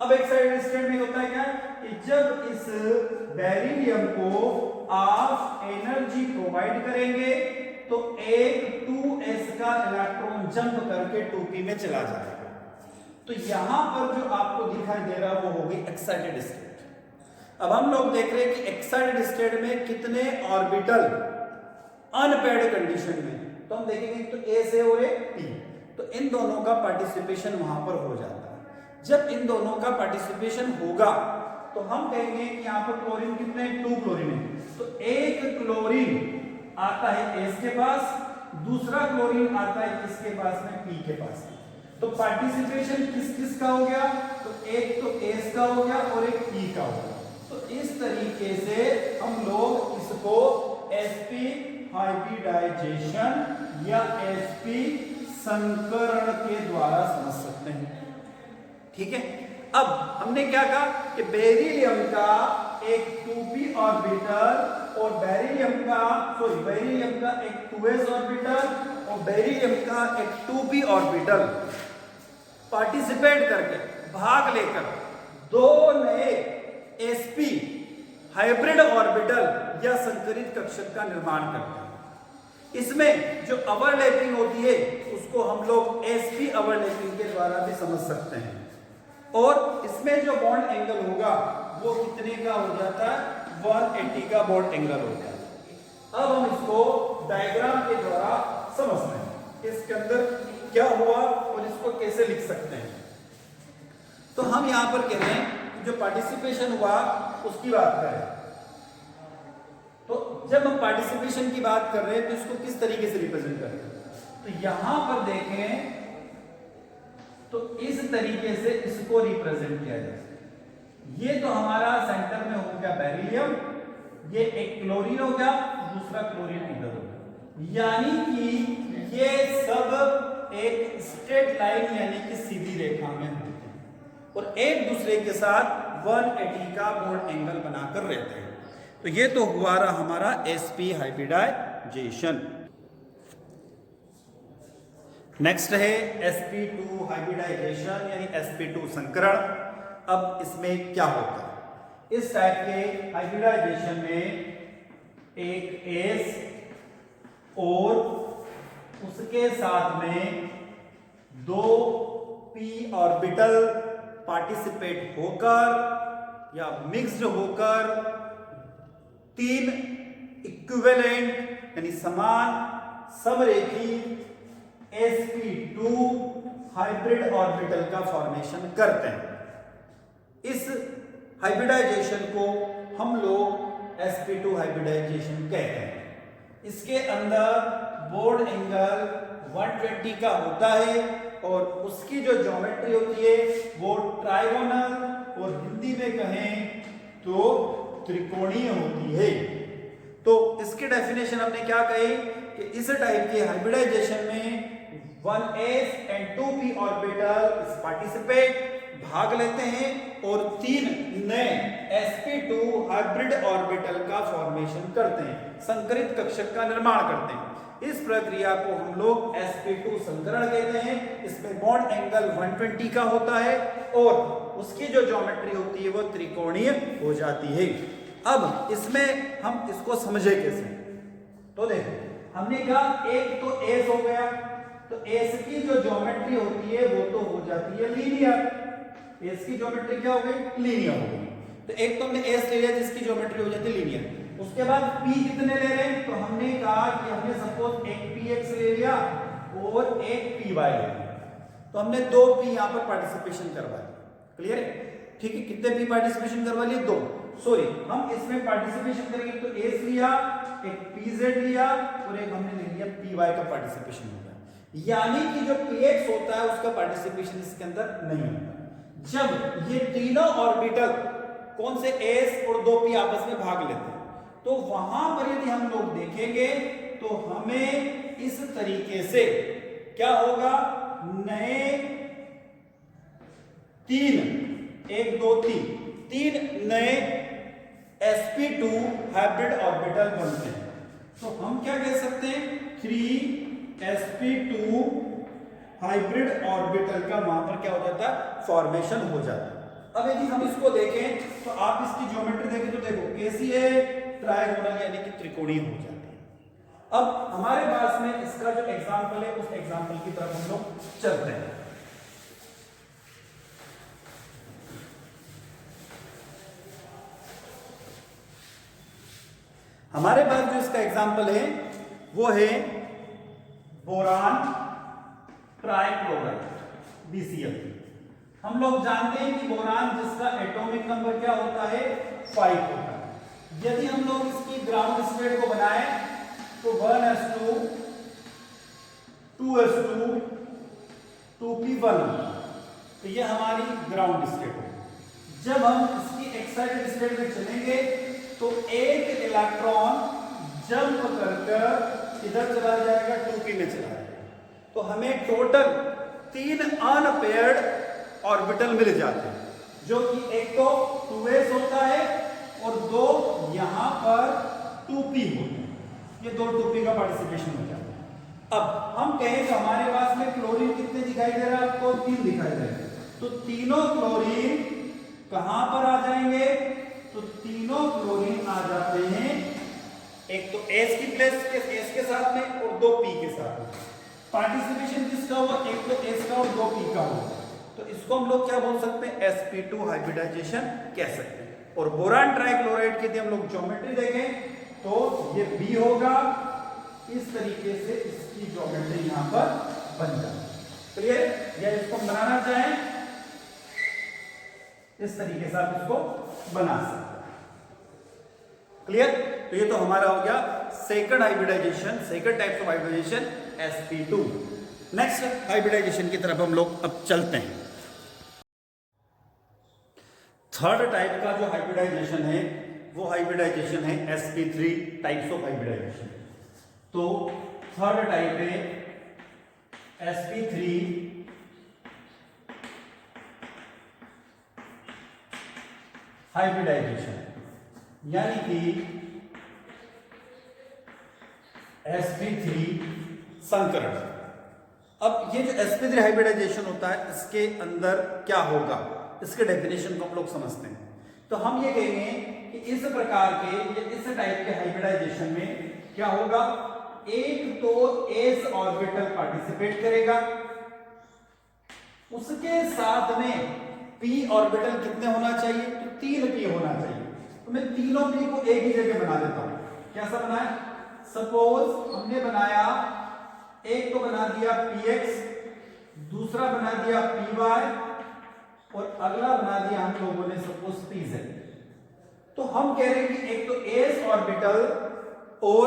अब एक साइड स्टेट में होता है क्या कि जब इस बेरिलियम को आप एनर्जी प्रोवाइड करेंगे तो एक 2s का इलेक्ट्रॉन जंप करके 2p में चला जाएगा। तो यहां पर जो आपको दिखाई दे रहा है वो होगी एक्साइटेड स्टेट। अब हम लोग देख रहे हैं कि एक्साइटेड स्टेट में कितने ऑर्बिटल अनपेयर्ड कंडीशन में, तो हम देखेंगे तो a से और एक p, तो इन दोनों का पार्टिसिपेशन वहां पर हो जाता है। जब इन दोनों का पार्टिसिपेशन होगा तो हम कहेंगे कि यहां पर क्लोरीन कितने? 2 क्लोरीन है। तो एक क्लोरीन आता है s के पास, दूसरा क्लोरीन आता है किसके पास में? p के पास में। तो पार्टिसिपेशन किस किस का हो गया? तो एक तो s का हो गया और एक p का हो गया। तो इस तरीके से हम लोग इसको sp हाइब्रिडाइजेशन या sp संकरण के द्वारा समझ सकते हैं। ठीक है। अब हमने क्या कहा कि बेरिलियम का एक 2p ऑर्बिटल और बेरिलियम का एक 2s ऑर्बिटल और बेरिलियम का एक 2p ऑर्बिटल पार्टिसिपेट करके, भाग लेकर, दो नए sp हाइब्रिड ऑर्बिटल या संकरित कक्षक का निर्माण करते हैं। इसमें जो ओवरलैपिंग होती है उसको हम लोग sp ओवरलैपिंग के द्वारा भी समझ सकते हैं। और इसमें जो बॉन्ड एंगल होगा वो कितने का हो जाता है? 180 का बॉन्ड एंगल होता है। अब हम इसको डायग्राम के द्वारा समझते हैं इसके अंदर क्या हुआ और इसको कैसे लिख सकते हैं। तो हम यहां पर कह रहे हैं जो पार्टिसिपेशन हुआ उसकी बात करें, तो जब हम पार्टिसिपेशन की बात कर रहे हैं तो इसको किस तरीके से रिप्रेजेंट करें? तो यहां पर देखें तो इस तरीके से इसको रिप्रेजेंट किया जाए। ये तो हमारा सेंटर में हो गया बेरिलियम, ये एक क्लोरीन हो गया, दूसरा क्लोरीन इधर हो गया, यानी कि ये सब एक स्ट्रेट लाइन यानी कि सीधी रेखा में होते हैं और एक दूसरे के साथ 180 का बॉन्ड एंगल बनाकर रहते हैं। तो ये तो हुआ रहा हमारा sp हाइब्रिडाइजेशन। नेक्स्ट है sp2 हाइब्रिडाइजेशन यानी sp2 संकरण। अब इसमें क्या होता है? इस टाइप के हाइब्रिडाइजेशन में एक s और उसके साथ में 2 p ऑर्बिटल पार्टिसिपेट होकर या मिक्स्ड होकर 3 इक्विवेलेंट यानी समान समरेखी sp2 हाइब्रिड ऑर्बिटल का फॉर्मेशन करते हैं। इस हाइब्रिडाइजेशन को हम लोग sp2 हाइब्रिडाइजेशन कहते हैं। इसके अंदर बॉन्ड एंगल 120 का होता है और उसकी जो ज्योमेट्री होती है वो ट्राइगोनल और हिंदी में कहें तो त्रिकोणीय होती है। तो इसकी डेफिनेशन हमने क्या कही कि इस टाइप के हाइब्रिडाइजेशन में 1s and 2p orbital participate भाग लेते हैं और 3 नए sp2 हाइब्रिड ऑर्बिटल का फॉर्मेशन करते हैं, संकरित कक्षक का निर्माण करते हैं। इस प्रक्रिया को हम लोग sp2 संकरण कहते हैं। इसमें बॉन्ड एंगल 120 का होता है और उसकी जो ज्योमेट्री होती है वो त्रिकोणीय हो जाती है। अब इसमें हम इसको समझे कैसे, तो देखो हमने कहा एक तो एस हो गया, तो एस की जो ज्योमेट्री होती है वो तो हो जाती है लीनियर। एस की ज्योमेट्री क्या हो गई, लीनियर हो गई। तो एक तो हमने एस ले लिया जिसकी ज्योमेट्री हो जाती है लीनियर। उसके बाद p कितने ले रहे हैं, तो हमने कहा कि हमने सपोज एक px ले लिया और एक py ले लिया, तो हमने दो p यहां पर पार्टिसिपेशन करवा लिया। क्लियर है, ठीक है। कितने p पार्टिसिपेशन करवा लिए, दो। सॉरी, हम इसमें पार्टिसिपेशन करेंगे तो s लिया, एक pz लिया और एक हमने ले लिया py का पार्टिसिपेशन होगा। यानी कि जो px होता है उसका पार्टिसिपेशन इसके अंदर नहीं होता। जब ये तीनों ऑर्बिटल कौन से s और दो p आपस में भाग लेते हैं, तो वहां पर यदि हम लोग देखेंगे तो हमें इस तरीके से क्या होगा, नए 3 नए sp2 हाइब्रिड ऑर्बिटल बनते हैं। तो हम क्या कह सकते हैं, 3 sp2 हाइब्रिड ऑर्बिटल का वहां पर क्या हो जाता है, फॉर्मेशन हो जाता है। अब यदि हम इसको देखें तो आप इसकी ज्योमेट्री देखें तो देखो कैसी है, ट्रायगोनल यानी कि त्रिकोणीय हो जाती है। अब हमारे पास में इसका जो एग्जांपल है उस एग्जांपल की तरफ हम लोग चलते हैं। हमारे पास जो इसका एग्जांपल है वो है बोरान ट्राइक्लोराइड BCl। हम लोग जानते हैं कि बोरान जिसका एटॉमिक नंबर क्या होता है, 5 होता है। यदि हम लोग इसकी ग्राउंड स्टेट को बनाएं तो 1s2 2s2 2p1, तो ये हमारी ग्राउंड स्टेट है। जब हम इसकी एक्साइटेड स्टेट में चलेंगे तो एक इलेक्ट्रॉन जंप कर इधर चला जाएगा, 2p में चला जाएगा। तो हमें टोटल 3 अनपेयर्ड ऑर्बिटल मिल जाते हैं, जो कि एक तो 2s होता है और दो यहां पर 2p होते हैं। ये दो 2p का पार्टिसिपेशन हो जाता है। अब हम कहें तो हमारे पास में क्लोरीन कितने दिखाई दे रहा है आपको, 3 दिखाई दे रहे हैं। तो तीनों क्लोरीन कहां पर आ जाएंगे, तो तीनों क्लोरीन आ जाते हैं एक तो s की प्लेस s के साथ में और दो p के साथ में। पार्टिसिपेशन किसका हुआ, एक तो s का और दो p का हुआ, तो इसको हम लोग क्या बोल सकते हैं, sp2 हाइब्रिडाइजेशन कह सकते हैं। और बोरान ट्राइक्लोराइड की यदि हम लोग ज्योमेट्री देखें तो ये B होगा, इस तरीके से इसकी ज्योमेट्री यहां पर बन जाए। क्लियर, या इसको बनाना चाहें इस तरीके से आप इसको बना सकते हैं। क्लियर, तो ये तो हमारा हो गया second hybridization, second type of hybridization sp2। Next hybridization की तरफ हम लोग अब चलते हैं। थर्ड टाइप का जो हाइब्रिडाइजेशन है वो हाइब्रिडाइजेशन है sp3 टाइप्स ऑफ हाइब्रिडाइजेशन। तो थर्ड टाइप है sp3 हाइब्रिडाइजेशन, यानी कि sp3 संकरण। अब ये जो sp3 हाइब्रिडाइजेशन होता है इसके अंदर क्या होगा, इसके डेफिनेशन को हम लोग समझते हैं। तो हम ये कहेंगे कि इस प्रकार के इस टाइप के हाइब्रिडाइजेशन में क्या होगा, एक तो s ऑर्बिटल पार्टिसिपेट करेगा, उसके साथ में p ऑर्बिटल कितने होना चाहिए, तो 3p होना चाहिए। तो मैं तीनों p को एक ही जगह बना देता हूं। कैसा बनाए, सपोज हमने बनाया, एक तो बना दिया px, दूसरा बना दिया py और अगला बना दिया हम लोगों ने सपोज pz। तो हम कह रहे हैं कि एक तो s ऑर्बिटल और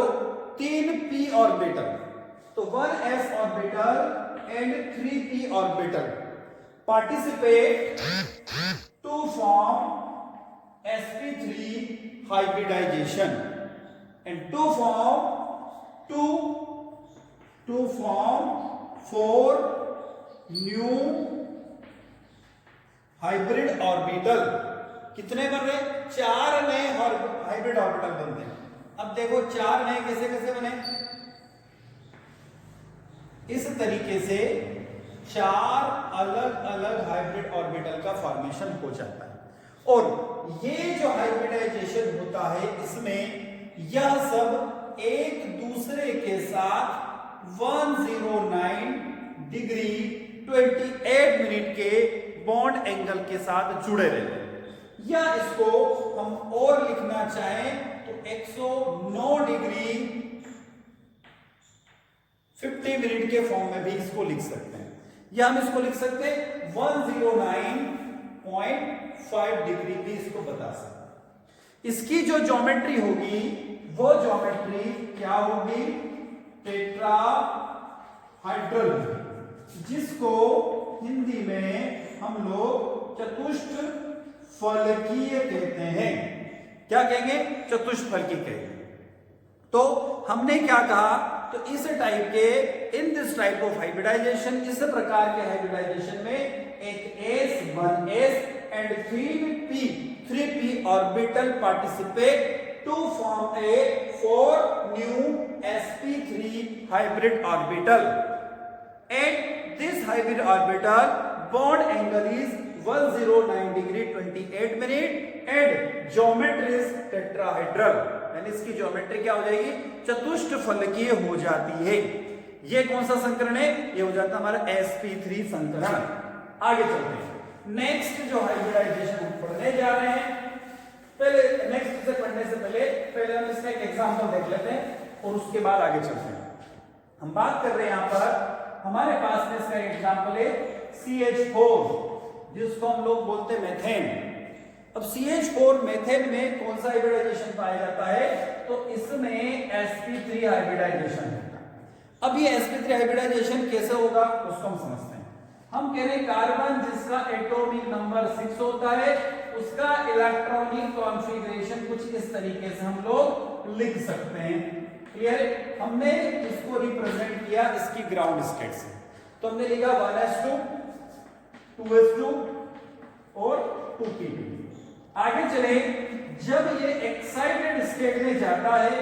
3p ऑर्बिटल, तो 1s orbital and 3p orbital participate to form sp3 hybridization and to form two to form 4 new hybrid orbital. कितने बन रहे? 4 नए हाइब्रिड ऑर्बिटल बनते हैं। अब देखो 4 नए कैसे कैसे बने, इस तरीके से 4 अलग अलग हाइब्रिड ऑर्बिटल का फॉर्मेशन हो जाता है। और ये जो हाइब्रिडाइजेशन होता है इसमें यह सब एक दूसरे के साथ 109 डिग्री 28 मिनट के बॉन्ड एंगल के साथ जुड़े रहते हैं। या इसको हम और लिखना चाहें तो 109 डिग्री 50 मिनट के फॉर्म में भी इसको लिख सकते हैं, या हम इसको लिख सकते हैं 109.5 डिग्री भी इसको बता सकते हैं। इसकी जो ज्योमेट्री होगी वो ज्योमेट्री क्या होगी? टेट्राहाइड्रल, जिसको हिंदी में हम लोग चतुष्ट फलकीय कहते हैं। क्या कहेंगे? चतुष्फलकी कहेंगे। तो हमने क्या कहा, तो इस टाइप के in this type of hybridization, इस प्रकार के हाइब्रिडाइजेशन में एक s 1s and 3p orbital participate to form a 4 new sp3 hybrid orbital, and this hybrid orbital bond angle is 109 degree 28 minute and geometry is tetrahedral, यानी इसकी geometry क्या हो जाएगी? चतुष्ट फलकीय हो जाती है। ये कौन सा संकरण है? ये हो जाता है हमारा sp3 संकरण। आगे चलते हैं। नेक्स्ट जो हाइब्रिडाइजेशन हम पढ़ने जा रहे हैं, पहले नेक्स्ट से पढ़ने से पहले हम इसका एक एग्जांपल देख लेते हैं और उसके बाद आगे चलते हैं। हम बात कर रहे हैं यहां पर, हमारे पास में इसका एग्जांपल है CH4, जिसको हम लोग बोलते हैं मेथेन। अब CH4 मेथेन में कौन सा हाइब्रिडाइजेशन पाया जाता है? तो इसमें sp3 हाइब्रिडाइजेशन होता है। अब ये sp3 हाइब्रिडाइजेशन कैसे होगा उसको हम समझते हैं। हम कह रहे हैं कार्बन जिसका एटॉमिक नंबर 6 होता है, उसका इलेक्ट्रॉनिक कॉन्फ़िगरेशन कुछ इस तरीके से हम लोग लिख सकते हैं। क्लियर है? हमने इसको रिप्रेजेंट किया इसकी ग्राउंड स्टेट से, तो हमने लिखा 1s2 2s2 और 2p2। आगे चले, जब ये एक्साइटेड स्टेट में जाता है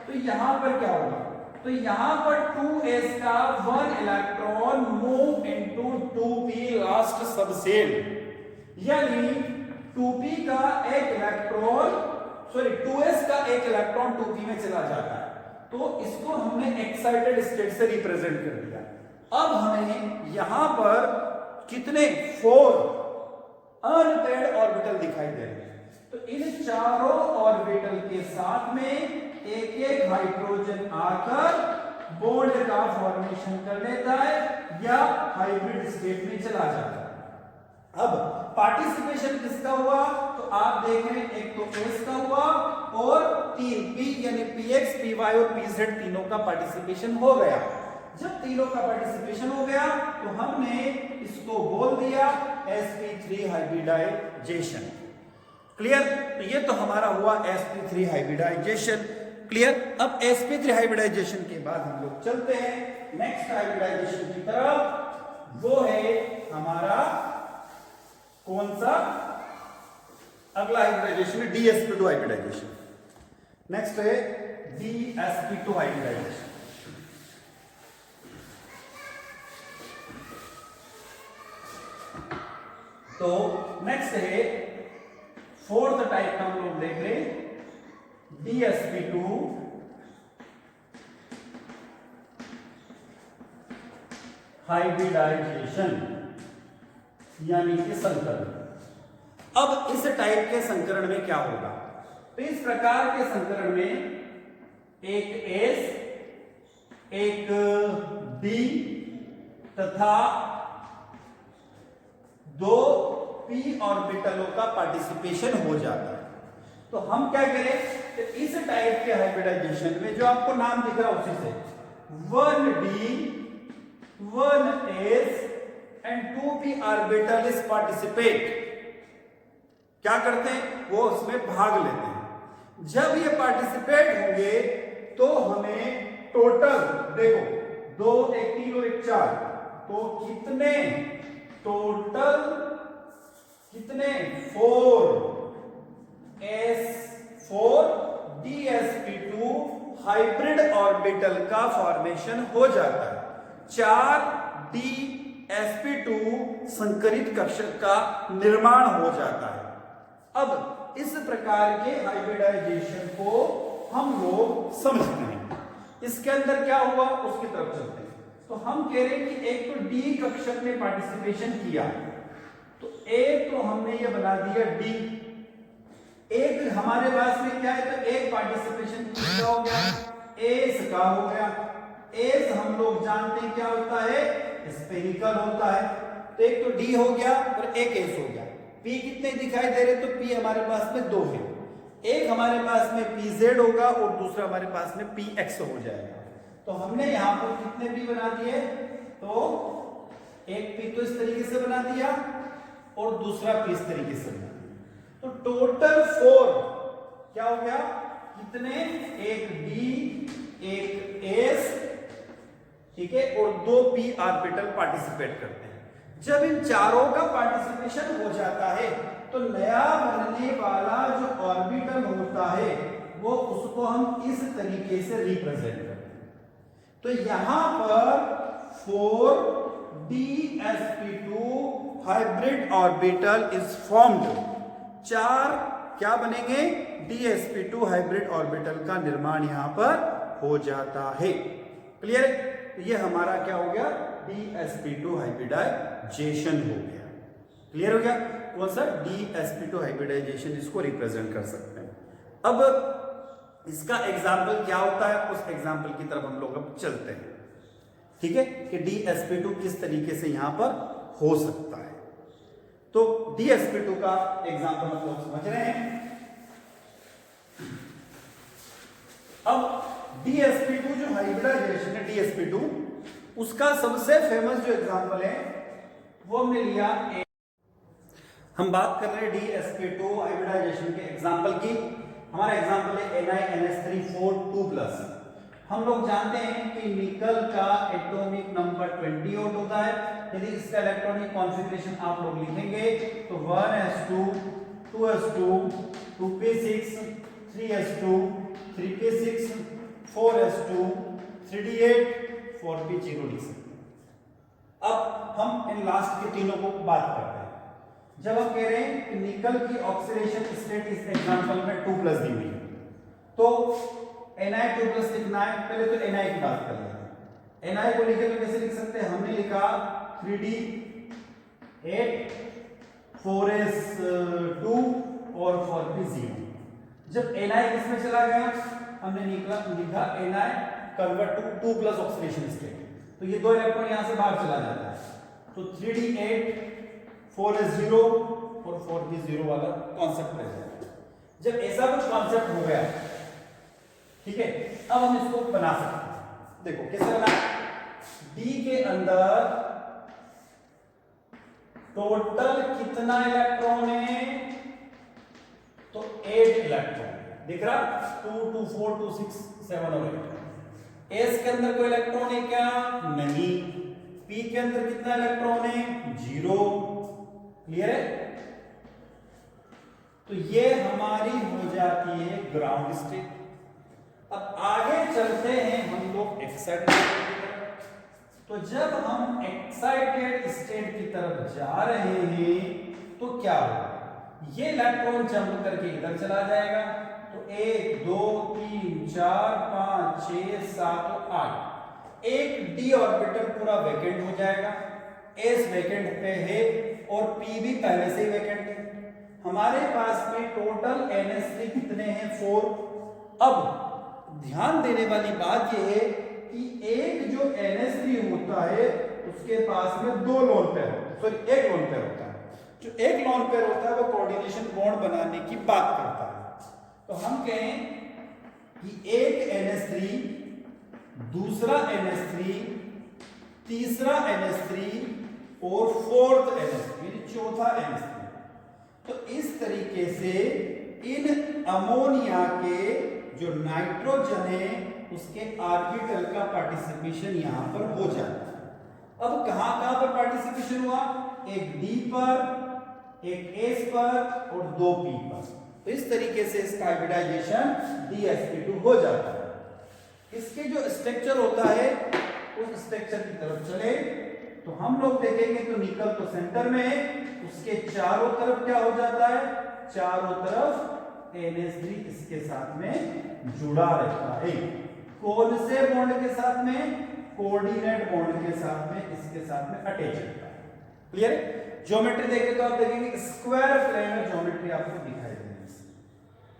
तो यहां पर क्या होगा? तो यहां पर 2s का 1 electron move into 2p last subshell, यानी 2p का एक इलेक्ट्रॉन, सॉरी 2s का एक इलेक्ट्रॉन 2p में चला जाता है। तो इसको हमने एक्साइटेड स्टेट से रिप्रेजेंट कर दिया। अब हमें यहां पर कितने 4 अनपेयर्ड ऑर्बिटल दिखाई दे रहे हैं। तो इन चारों ऑर्बिटल के साथ में एक एक हाइड्रोजन आकर बॉन्ड का फॉर्मेशन कर लेता है या हाइब्रिड स्टेट में चला जाता है। अब पार्टिसिपेशन किसका हुआ? तो आप देख रहे हैं एक तो S का हुआ और 3 P यानी PX, PY और PZ तीनों का पार्टिसिपेशन हो गया। जब तीनों का पार्टिसिपेशन हो गया तो हमने इसको बोल दिया sp3 हाइब्रिडाइजेशन। क्लियर? तो ये तो हमारा हुआ sp3 हाइब्रिडाइजेशन। क्लियर? अब sp3 हाइब्रिडाइजेशन के बाद हम लोग चलते हैं नेक्स्ट हाइब्रिडाइजेशन की तरफ। वो है हमारा कौन सा? अगला हाइब्रिडाइजेशन है dsp2 हाइब्रिडाइजेशन। नेक्स्ट है dsp2 हाइब्रिडाइजेशन। तो नेक्स्ट है फोर्थ टाइप का हम लोग देख रहे हैं dsp2 हाइब्रिडाइजेशन, यानी कि संकरण। अब इस टाइप के संकरण में क्या होगा? तो इस प्रकार के संकरण में एक S, एक D तथा 2 p ऑर्बिटलों का पार्टिसिपेशन हो जाता है। तो हम क्या करें? तो इस टाइप के हाइब्रिडाइजेशन में जो आपको नाम दिख रहा है उसी से 1d 1s and 2p orbital is participate, क्या करते हैं? वो उसमें भाग लेते हैं। जब ये पार्टिसिपेट होंगे तो हमें टोटल देखो 2 एक 3 और 1 4, तो कितने टोटल, कितने 4s4dsp2 हाइब्रिड ऑर्बिटल का फॉर्मेशन हो जाता है। 4dsp2 संकरित कक्षक का निर्माण हो जाता है। अब इस प्रकार के हाइब्रिडाइजेशन को हम लोग समझते हैं। इसके अंदर क्या हुआ उसकी तरफ चलते हैं। तो हम कह रहे हैं कि एक तो डी कक्षक ने पार्टिसिपेशन किया, तो एक तो हमने ये बना दिया डी। एक हमारे पास में क्या है, तो एक पार्टिसिपेशन किसका हो गया, एस का हो गया। एस हम लोग जानते हैं क्या होता है, स्फेरिकल होता है। तो एक तो डी हो गया और एक एस हो गया। पी कितने दिखाई दे रहे, तो पी हमारे पास में 2 है। एक हमारे पास में PZ होगा और दूसरा हमारे पास में PX हो जाएगा। तो हमने यहां पर कितने P बना दिए, तो एक P तो इस तरीके से बना दिया और दूसरा P इस तरीके से बना दिया। तो टोटल 4 क्या हो गया, कितने, एक D, एक S, ठीक है, और 2 P ऑर्बिटल पार्टिसिपेट करते हैं। जब इन चारों का पार्टिसिपेशन हो जाता है तो नया बनने वाला जो ऑर्बिटल होता है वो उसको हम इस तरीके से रिप्रेजेंट करते हैं। तो यहां पर 4dsp2 hybrid orbital is formed. 4 क्या बनेंगे, dsp2 हाइब्रिड ऑर्बिटल का निर्माण यहां पर हो जाता है। क्लियर है, ये हमारा क्या हो गया, dsp2 हाइब्रिडाइजेशन हो गया। क्लियर हो गया, कौन सा, dsp2 हाइब्रिडाइजेशन, इसको रिप्रेजेंट कर सकते हैं। अब इसका एग्जाम्पल क्या होता है, उस एग्जाम्पल की तरफ हम लोग अब चलते हैं। ठीक है, कि dsp2 किस तरीके से यहां पर हो सकता है। तो dsp2 का एग्जाम्पल हम लोग समझ रहे हैं। अब dsp2 जो हाइब्रिडाइजेशन है dsp2, उसका सबसे फेमस जो एग्जाम्पल है वो हमने लिया, हम बात कर रहे हैं dsp2 हाइब्रिडाइजेशन के एग्जाम्पल की। हमारा एग्जाम्पल है Ni2NS3 4 2+। हम लोग जानते हैं कि निकल का एटॉमिक नंबर 28 होता है। यदि इसका इलेक्ट्रॉनिक कॉन्फ़िगरेशन आप लोग लिखेंगे तो 1s2 2s2 2p6 3s2 3p6 4s2 3d8 4p0 लिख सकते हैं। अब हम इन लास्ट के तीनों को बात करते हैं। जब हम कह रहे हैं कि निकल की ऑक्सीडेशन स्टेट इस एग्जांपल में 2+ दी हुई है, तो Na2+ लिखना है। पहले तो Na की बात कर लेते हैं। Na को लिखे तो कैसे लिख सकते हैं, हमने लिखा 3d8 4s2 और 4p0। जब Na किसमें चला गया, हमने लिखा Na convert to 2+ oxidation state, तो ये 2 इलेक्ट्रॉन यहां से बाहर चला जाता है। तो 3d8 4s0 और 4p0 वाला कॉन्सेप्ट रह जाएगा। जब ऐसा कुछ कॉन्सेप्ट हो गया, ठीक है, अब हम इसको बना सकते हैं। देखो कैसे बना, D के अंदर टोटल कितना इलेक्ट्रॉन है, तो 8 इलेक्ट्रॉन दिख रहा, 2 2 4 2 6 7 और 8। S के अंदर कोई इलेक्ट्रॉन है क्या, नहीं। P के अंदर कितना इलेक्ट्रॉन है, 0। क्लियर है, तो ये हमारी हो जाती है ग्राउंड स्टेट। अब आगे चलते हैं हम लोग एक्साइटेड स्टेट की तरफ। तो जब हम एक्साइटेड स्टेट की तरफ जा रहे हैं तो क्या होगा, ये इलेक्ट्रॉन जंप करके इधर चला जाएगा। तो 1 2 3 4 5 6 7 और 8, एक d ऑर्बिटल पूरा वैकेंट हो जाएगा। s वैकेंट पे है और p भी पहले से ही वैकेंट है। हमारे पास में टोटल NS3 कितने हैं, 4। अब ध्यान देने वाली बात यह है कि एक जो NS3 होता है उसके पास में 2 lone pair, sorry 1 lone pair होता है। जो 1 लोन पेयर होता है वो कोऑर्डिनेशन बॉन्ड बनाने की बात करता है। तो हम कहें कि एक NS3, दूसरा NS3, तीसरा NS3 और 4th NS3, चौथा NS3। तो इस तरीके से इन अमोनिया के जो नाइट्रोजन है उसके ऑर्बिटल का पार्टिसिपेशन यहाँ पर हो जाता है। अब कहाँ पर पार्टिसिपेशन हुआ, एक डी पर, एक एस पर और 2 पी पर। तो इस तरीके से इसका हाइब्रिडाइजेशन DsP2 हो जाता है। इसके जो स्ट्रक्चर होता है उस स्ट्रक्चर की तरफ चले तो हम लोग देखेंगे तो निकल तो सेंटर में है, उसके चारों तरफ क्या हो जाता है, चारों तरफ NH3 इसके साथ में जुड़ा रहता है। कौन से बॉन्ड के साथ में, कोऑर्डिनेट बॉन्ड के साथ में, इसके साथ में अटैच रहता है। क्लियर है? ज्योमेट्री देखें तो आप देखेंगे स्क्वायर प्लेनर ज्योमेट्री आपको दिखाई देगी।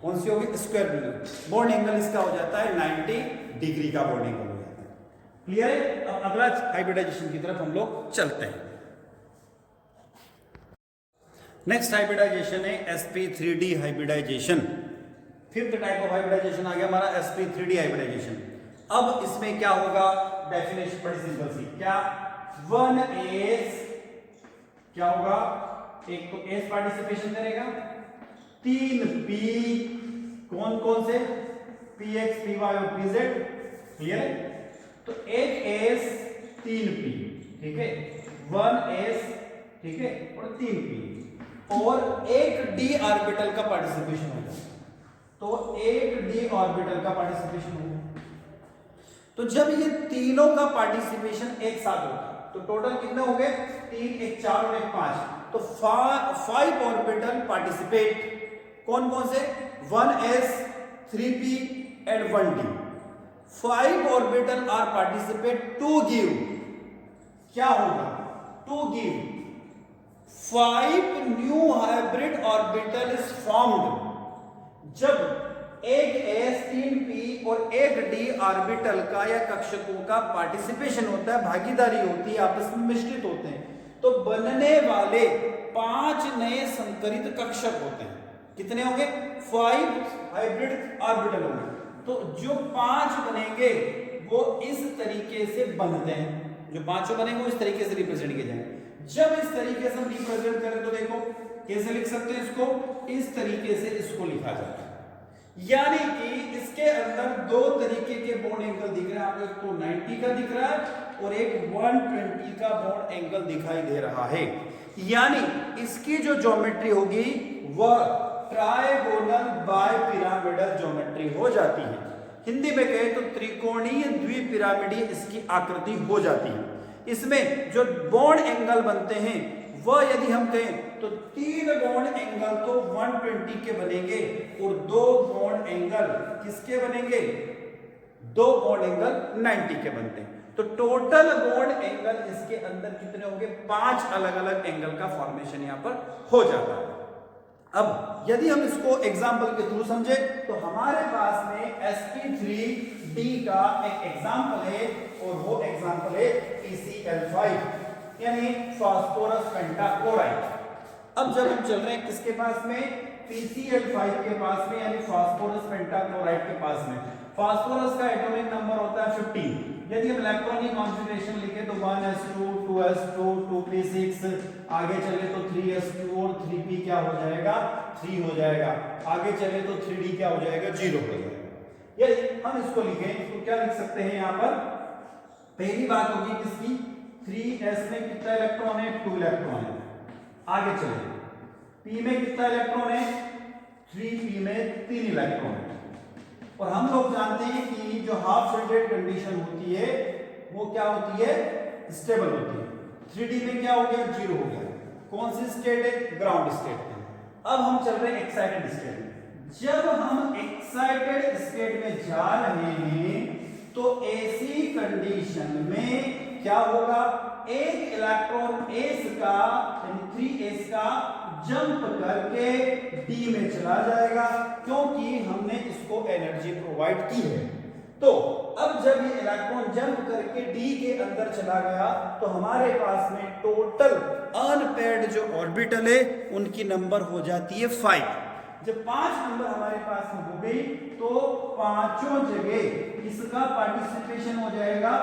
कौन सी होगी, स्क्वायर प्लेनर। बॉन्ड एंगल इसका हो जाता है 90 डिग्री का बॉन्ड एंगल हो जाता है। क्लियर है? अब अगला हाइब्रिडाइजेशन की तरफ हम लोग चलते हैं। नेक्स्ट हाइब्रिडाइजेशन है sp3d hybridization. Fifth type of hybridization आ गया हमारा sp3d हाइब्रिडाइजेशन। अब इसमें क्या होगा, डेफिनेशन बड़ी सिंपल सी, क्या 1s क्या होगा, एक तो s पार्टिसिपेशन करेगा, 3p कौन कौन से, px py और pz। क्लियर है? तो एक s 3p, ठीक है, 1s, ठीक है, और 3p और एक d ऑर्बिटल का पार्टिसिपेशन होगा। तो एक d ऑर्बिटल का पार्टिसिपेशन होगा। तो जब ये तीनों का पार्टिसिपेशन एक साथ होगा तो टोटल कितने हो गए, 3 1 4 और 1 5। तो 5 ऑर्बिटल पार्टिसिपेट, कौन कौन से, 1s 3p and 1d। 5 orbital are participate to give, क्या होगा, to give 5 new hybrid orbital is formed. जब एक s 3p और एक d ऑर्बिटल का या कक्षकों का पार्टिसिपेशन होता है, भागीदारी होती है, आपस में मिश्रित होते हैं, तो बनने वाले 5 नए संकरित कक्षक होते हैं। कितने होंगे, 5 हाइब्रिड ऑर्बिटल होंगे। तो जो 5 बनेंगे वो इस तरीके से बनते हैं, जो 5 बनेंगे वो इस तरीके से रिप्रेजेंट किए जाएंगे। जब इस तरीके से हम रिप्रेजेंट करें तो देखो कैसे लिख सकते हैं इसको, इस तरीके से इसको लिखा जाता है। यानी कि इसके अंदर 2 तरीके के बॉन्ड एंगल दिख रहे हैं आपको, एक तो 90 का दिख रहा है और एक 120 का बॉन्ड एंगल दिखाई दे रहा है। यानी इसकी जो ज्योमेट्री होगी वह ट्रायगोनल बायपिरामिडल ज्योमेट्री हो जाती है। हिंदी में कहें तो त्रिकोणीय द्विपिरामिडीय इसकी आकृति हो जाती है। इसमें जो बॉन्ड एंगल बनते हैं वह यदि हम कहें तो 3 बॉन्ड एंगल तो 120 के बनेंगे और 2 बॉन्ड एंगल किसके बनेंगे, 2 बॉन्ड एंगल 90 के बनते हैं। तो टोटल बॉन्ड एंगल इसके अंदर कितने होंगे, 5 अलग अलग एंगल का फॉर्मेशन यहां पर हो जाता है। अब यदि हम इसको एग्जाम्पल के थ्रू समझे तो हमारे पास में sp3d का एक एग्जाम्पल है और वो एग्जाम्पल है PCl5 यानी फास्फोरस पेंटाक्लोराइड। अब जब हम चल रहे हैं किसके पास में, PCl5 के पास में यानी फास्फोरस पेंटाक्लोराइड के पास में। फास्फोरस का एटॉमिक नंबर होता है 15। यदि हम इलेक्ट्रॉनिक कॉन्फ़िगरेशन लिखे तो 1s2 2s2 2p6, आगे चले तो 3s2 और 3p क्या हो जाएगा, 3 हो जाएगा। आगे चले तो 3d क्या हो जाएगा, 0 हो जाएगा। यदि हम इसको लिखें तो क्या लिख सकते हैं यहाँ पर, पहली बात होगी किसकी, 3s में कितना इलेक्ट्रॉन है, 2 इलेक्ट्रॉन है। आगे चले p में कितना इलेक्ट्रॉन है, 3p में 3 इलेक्ट्रॉन है। और हम लोग जानते हैं कि जो हाफ शेडेड कंडीशन होती है वो क्या होती है, स्टेबल होती है। 3d में क्या हो गया, 0 हो गया। कौन सी स्टेट है, ग्राउंड स्टेट है। अब हम चल रहे हैं एक्साइटेड स्टेट में। जब हम एक्साइटेड स्टेट में जा रहे हैं तो ऐसी कंडीशन में क्या होगा, एक इलेक्ट्रॉन s का यानी 3s का जंप करके d में चला जाएगा क्योंकि हमने इसको एनर्जी प्रोवाइड की है। तो अब जब ये इलेक्ट्रॉन जंप करके d के अंदर चला गया तो हमारे पास में टोटल अनपेयर्ड जो ऑर्बिटल है उनकी नंबर हो जाती है 5। जब 5 नंबर हमारे पास में हो गई तो पांचों जगह इसका पार्टिसिपेशन हो जाएगा,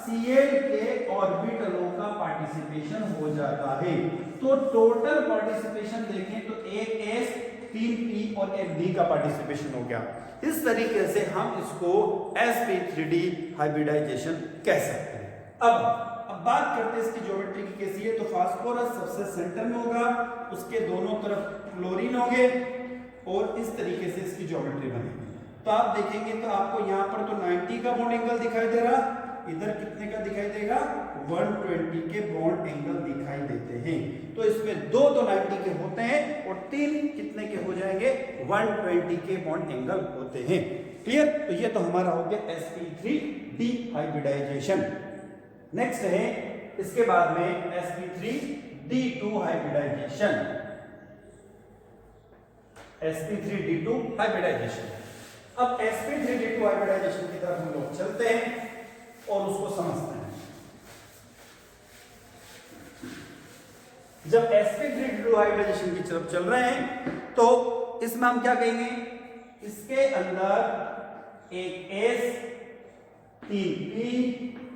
Cl के ऑर्बिटलों का पार्टिसिपेशन हो जाता है। तो टोटल पार्टिसिपेशन देखें तो एक s 3p और एक d का पार्टिसिपेशन हो गया। इस तरीके से हम इसको sp3d हाइब्रिडाइजेशन कह सकते हैं। अब बात करते हैं इसकी ज्योमेट्री की कैसी है। तो फास्फोरस सबसे सेंटर में होगा, उसके दोनों तरफ क्लोरीन होंगे और इस तरीके से इसकी ज्योमेट्री बनेगी। तो आप देखेंगे तो आपको यहाँ पर तो 90 का बॉन्ड एंगल दिखाई दे रहा, इधर कितने का दिखाई देगा, 120 के बॉन्ड एंगल दिखाई देते हैं। तो इसमें दो तो 90 के होते हैं और तीन कितने के हो जाएंगे, 120 के बॉन्ड एंगल होते हैं। क्लियर? तो ये तो हमारा हो गया sp3d हाइब्रिडाइजेशन। नेक्स्ट है इसके बाद में sp3d2 हाइब्रिडाइजेशन। sp3d2 hybridisation. अब sp3d2 हाइब्रिडाइजेशन की तरफ हम लोग चलते हैं और उसको समझते हैं। जब sp3d2 हाइब्रिडाइजेशन की तरफ चल रहे हैं तो इसमें हम क्या कहेंगे, इसके अंदर एक s 3p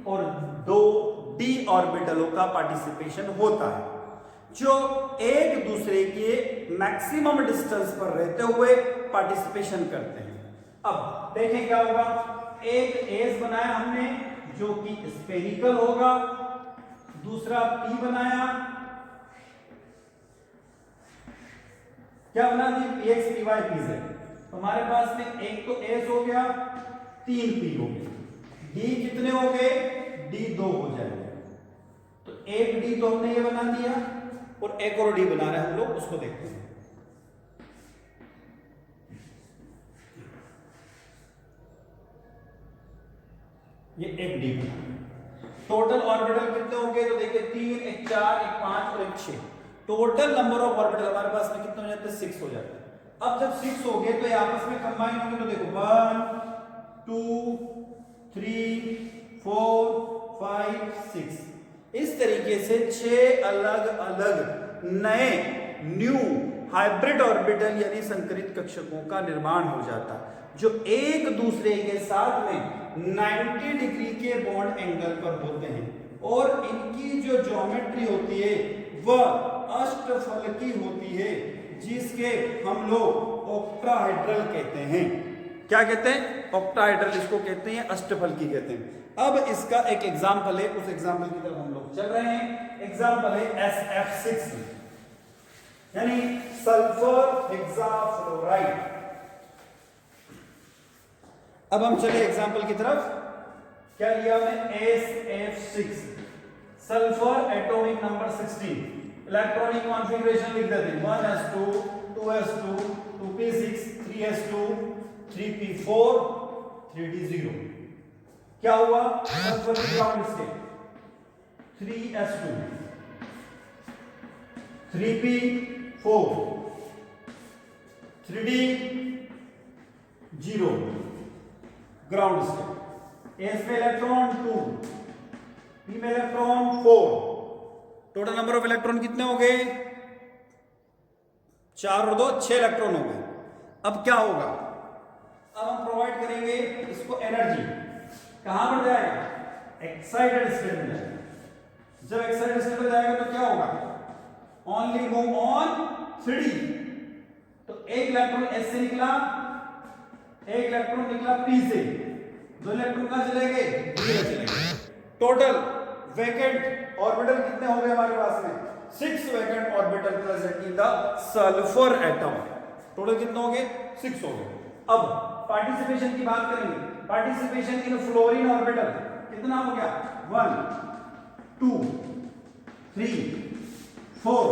और 2d ऑर्बिटलों का पार्टिसिपेशन होता है, जो एक दूसरे के मैक्सिमम डिस्टेंस पर रहते हुए पार्टिसिपेशन करते हैं। अब देखें क्या होगा, एक एस बनाया हमने जो कि स्फेरिकल होगा, दूसरा पी बनाया, क्या बना दी, px py pz। हमारे पास में एक तो एस हो गया, 3p हो गया, डी कितने हो गए, डी 2 हो जाएगा। तो एक डी तो हमने ये बना दिया और एक और डी बना रहे हैं हम लोग, उसको देखते हैं। ये एक डी बना। टोटल ऑर्बिटल कितने होंगे, तो देखिए 3, एक 4, एक 5 और एक 6। टोटल नंबर ऑफ ऑर्बिटल हमारे पास में कितने हो जाते हैं, 6 हो जाते हैं। अब जब 6 हो गए तो ये आपस में कंबाइन होंगे, तो देखो 1 2 3 4 5 6। इस तरीके से 6 अलग अलग नए न्यू हाइब्रिड ऑर्बिटल यानी संकरित कक्षकों का निर्माण हो जाता है, जो एक दूसरे के साथ में 90 डिग्री के बॉन्ड एंगल पर होते हैं और इनकी जो ज्योमेट्री होती है वह अष्टफलकी होती है, जिसके हम लोग ऑक्टाहेड्रल कहते हैं। क्या कहते हैं, ऑक्टाहेड्रल इसको कहते हैं, अष्टफलकी कहते हैं। अब इसका एक एग्जाम्पल है, उस एग्जाम्पल की तरफ हम लोग चल रहे हैं। एग्जाम्पल है SF6 यानी सल्फर हेक्साफ्लोराइड। अब हम चले एग्जाम्पल की तरफ। क्या लिया हमने, SF6 sulphur atomic number 16। Electronic configuration लिख देते हैं, 1s2 2s2 2p6 3s2 3p4 3d0। क्या हुआ, सल्फर की ground state 3s2 3p4 3d0 ground state. S में इलेक्ट्रॉन 2, पी में electron 4। Total number of electron कितने हो गए, 4 और 2 6 इलेक्ट्रॉन हो गए। अब क्या होगा, अब हम प्रोवाइड करेंगे इसको एनर्जी, कहां पर जाएगा, एक्साइटेड स्टेट में जाएगा। जब एक्साइटेड स्टेट में जाएगा तो क्या होगा, ओनली मूव ऑन 3d। तो एक इलेक्ट्रॉन एस से निकला, एक इलेक्ट्रॉन निकला पी से, 2 इलेक्ट्रॉन कहां चले गए, डी में चले गए। टोटल वैकेंट ऑर्बिटल कितने हो गए हमारे पास में, 6 vacant orbital present in the sulphur atom. Total कितने हो गए, 6 हो गए। अब पार्टिसिपेशन की बात करेंगे, पार्टिसिपेशन इन फ्लोरीन ऑर्बिटल कितना हो गया, 1 2 3 4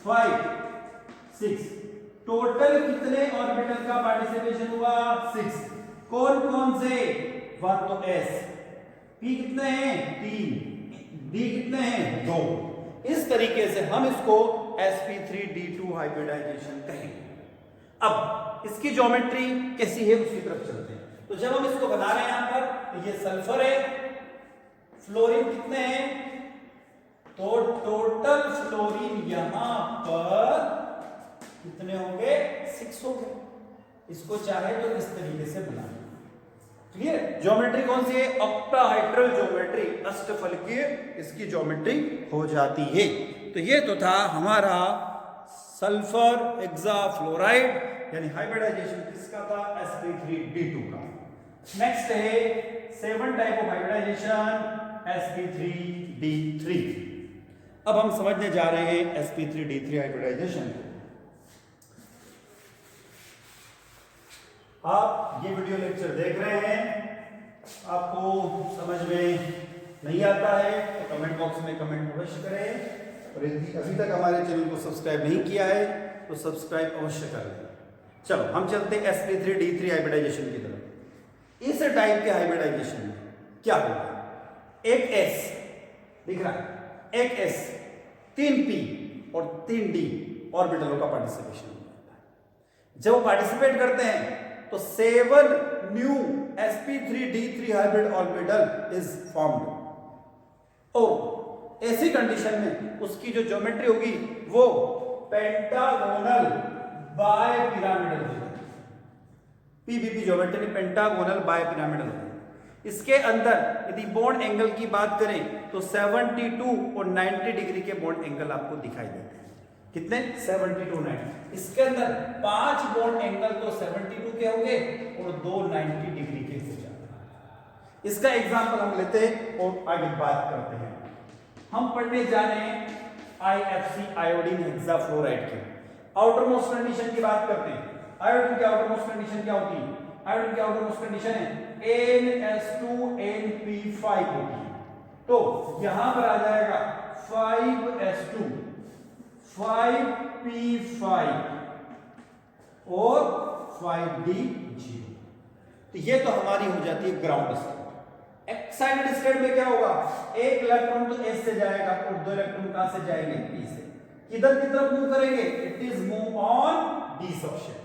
5 6। टोटल कितने ऑर्बिटल का पार्टिसिपेशन हुआ, 6। कौन कौन से, 1 तो s, p कितने हैं 3, d कितने हैं 2। इस तरीके से हम इसको sp3d2 हाइब्रिडाइजेशन कहेंगे। अब इसकी ज्योमेट्री कैसी है उसकी तरफ चलते हैं। तो जब हम इसको बना रहे हैं यहां पर, तो ये सल्फर है, फ्लोरीन कितने हैं, तो टोटल फ्लोरीन यहां पर कितने होंगे, 6 हो गए। इसको चाहे तो इस तरीके से बना, क्लियर। ज्योमेट्री कौन सी है, ऑक्टाहेड्रल ज्योमेट्री, अष्टफलकीय इसकी ज्योमेट्री हो जाती है। तो ये तो था हमारा सल्फर हेक्साफ्लोराइड यानी हाइब्रिडाइजेशन किसका था? sp3d2 का। नेक्स्ट है 7 टाइप ऑफ हाइब्रिडाइजेशन sp3d3। अब हम समझने जा रहे हैं sp3d3 हाइब्रिडाइजेशन। आप ये वीडियो लेक्चर देख रहे हैं, आपको समझ में नहीं आता है तो कमेंट बॉक्स में कमेंट अवश्य करें, और यदि अभी तक हमारे चैनल को सब्सक्राइब नहीं किया है तो सब्सक्राइब अवश्य कर लें। चलो हम चलते हैं sp3d3 हाइब्रिडाइजेशन की तरफ। इस टाइप के हाइब्रिडाइजेशन में क्या होगा? एक S दिख रहा है, एक S 3p और 3d ऑर्बिटलों का पार्टिसिपेशन होता है। जब वो पार्टिसिपेट करते हैं तो 7 new sp3d3 hybrid orbital is formed, और ऐसी कंडीशन में उसकी जो ज्योमेट्री होगी वो पेंटागोनल बाय पिरामिडल होगी। PBP geometry pentagonal bipyramidal होगी। इसके अंदर यदि बॉन्ड एंगल की बात करें तो 72 और 90 डिग्री के बॉन्ड एंगल आपको दिखाई देते हैं। कितने? 72 90। इसके अंदर 5 बॉन्ड एंगल तो 72 के होंगे और 2 90 डिग्री के हो जाते हैं। इसका एग्जांपल हम लेते हैं और आगे बात करते हैं। हम पढ़ने जा रहे हैं IFC आयोडीन हेक्साफ्लोराइड की आउटर मोस्ट कंडीशन की बात करते हैं। आयोडीन की आउटर मोस्ट कंडीशन क्या होती है? आयोडीन की आउटर मोस्ट कंडीशन है NS2NP5 होगी। तो यहां पर आ जाएगा 5S2 5P5 और 5D0। तो ये तो हमारी हो जाती है ग्राउंड स्टेट। एक्साइटेड स्टेट में क्या होगा? एक इलेक्ट्रॉन तो S से जाएगा और 2 इलेक्ट्रॉन कहां से जाएंगे? P से। किधर की तरफ मूव करेंगे? It is move on D subshell.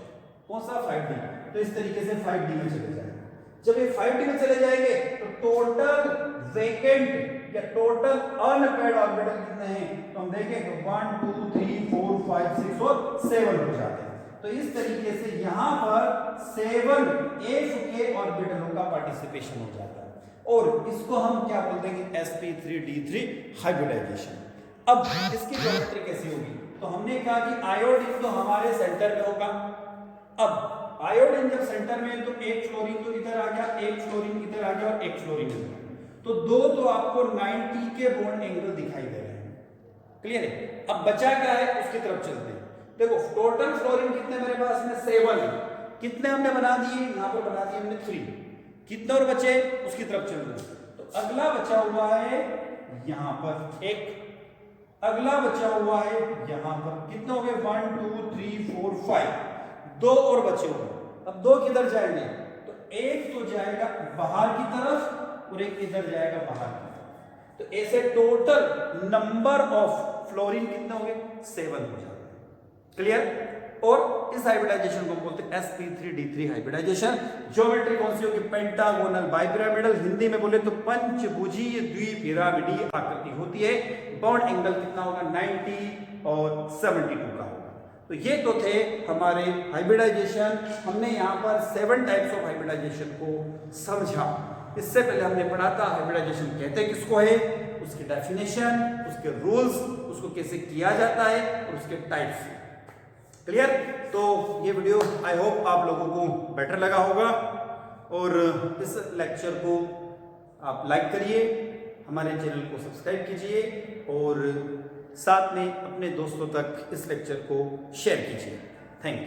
कौन सा? 5D। तो इस तरीके से 5D में चले जाएंगे। जब ये 5D में चले जाएंगे तो टोटल वेकेंट या टोटल अनपेयर्ड ऑर्बिटल कितने हैं? तो हम देखें 1 2 3 4 5 6 और 7 हो जाते हैं। तो इस तरीके से यहां पर 7 F के ऑर्बिटलों का पार्टिसिपेशन हो जाता है, और इसको हम क्या बोलते हैं? sp3d3 hybridisation. अब इसकी ज्योमेट्री कैसी होगी? तो हमने कहा कि आयोडीन तो हमारे सेंटर में होगा। अब आयोडीन जब सेंटर में है तो एक फ्लोरीन तो इधर आ गया, एक फ्लोरीन इधर आ गया और एक फ्लोरीन इधर आ गया। तो दो तो आपको 90 के बॉन्ड एंगल दिखाई दे रहे हैं। क्लियर है? अब बचा क्या है उसकी तरफ चलते हैं। देखो टोटल फ्लोरीन कितने मेरे पास में? 7 है। कितने हमने बना दिए? यहां पर बना दिए हमने 3। कितने और बचे? उसकी तरफ चल रहे हैं। तो अगला बचा हुआ है यहां पर एक, अगला बचा हुआ है यहां पर। कितने हो गए? 1 2 3 4 5। 2 और बचे हुए। अब 2 किधर जाएंगे? तो एक तो जाएगा बाहर की तरफ और एक इधर जाएगा बाहर की तरफ। तो ऐसे टोटल नंबर ऑफ फ्लोरीन कितने हो गए? 7 हो जाते हैं। क्लियर? और इस हाइब्रिडाइजेशन को बोलते हैं sp3d3 हाइब्रिडाइजेशन। ज्योमेट्री कौन सी होगी? Pentagonal bipyramidal. हिंदी में बोले तो पंचभुजीय द्विपिरामिडीय आकृति होती है। बॉन्ड एंगल कितना होगा? 90 और 72 का होगा। तो ये तो थे हमारे हाइब्रिडाइजेशन। हमने यहाँ पर 7 टाइप्स ऑफ हाइब्रिडाइजेशन को समझा। इससे पहले हमने पढ़ा था हाइब्रिडाइजेशन कहते किसको है, उसकी डेफिनेशन, उसके रूल्स, उसको कैसे किया जाता है और उसके टाइप्स। क्लियर? तो ये वीडियो आई होप आप लोगों को बेटर लगा होगा, और इस लेक्चर को आप लाइक करिए, हमारे चैनल को सब्सक्राइब कीजिए और साथ में अपने दोस्तों तक इस लेक्चर को शेयर कीजिए। Thank you.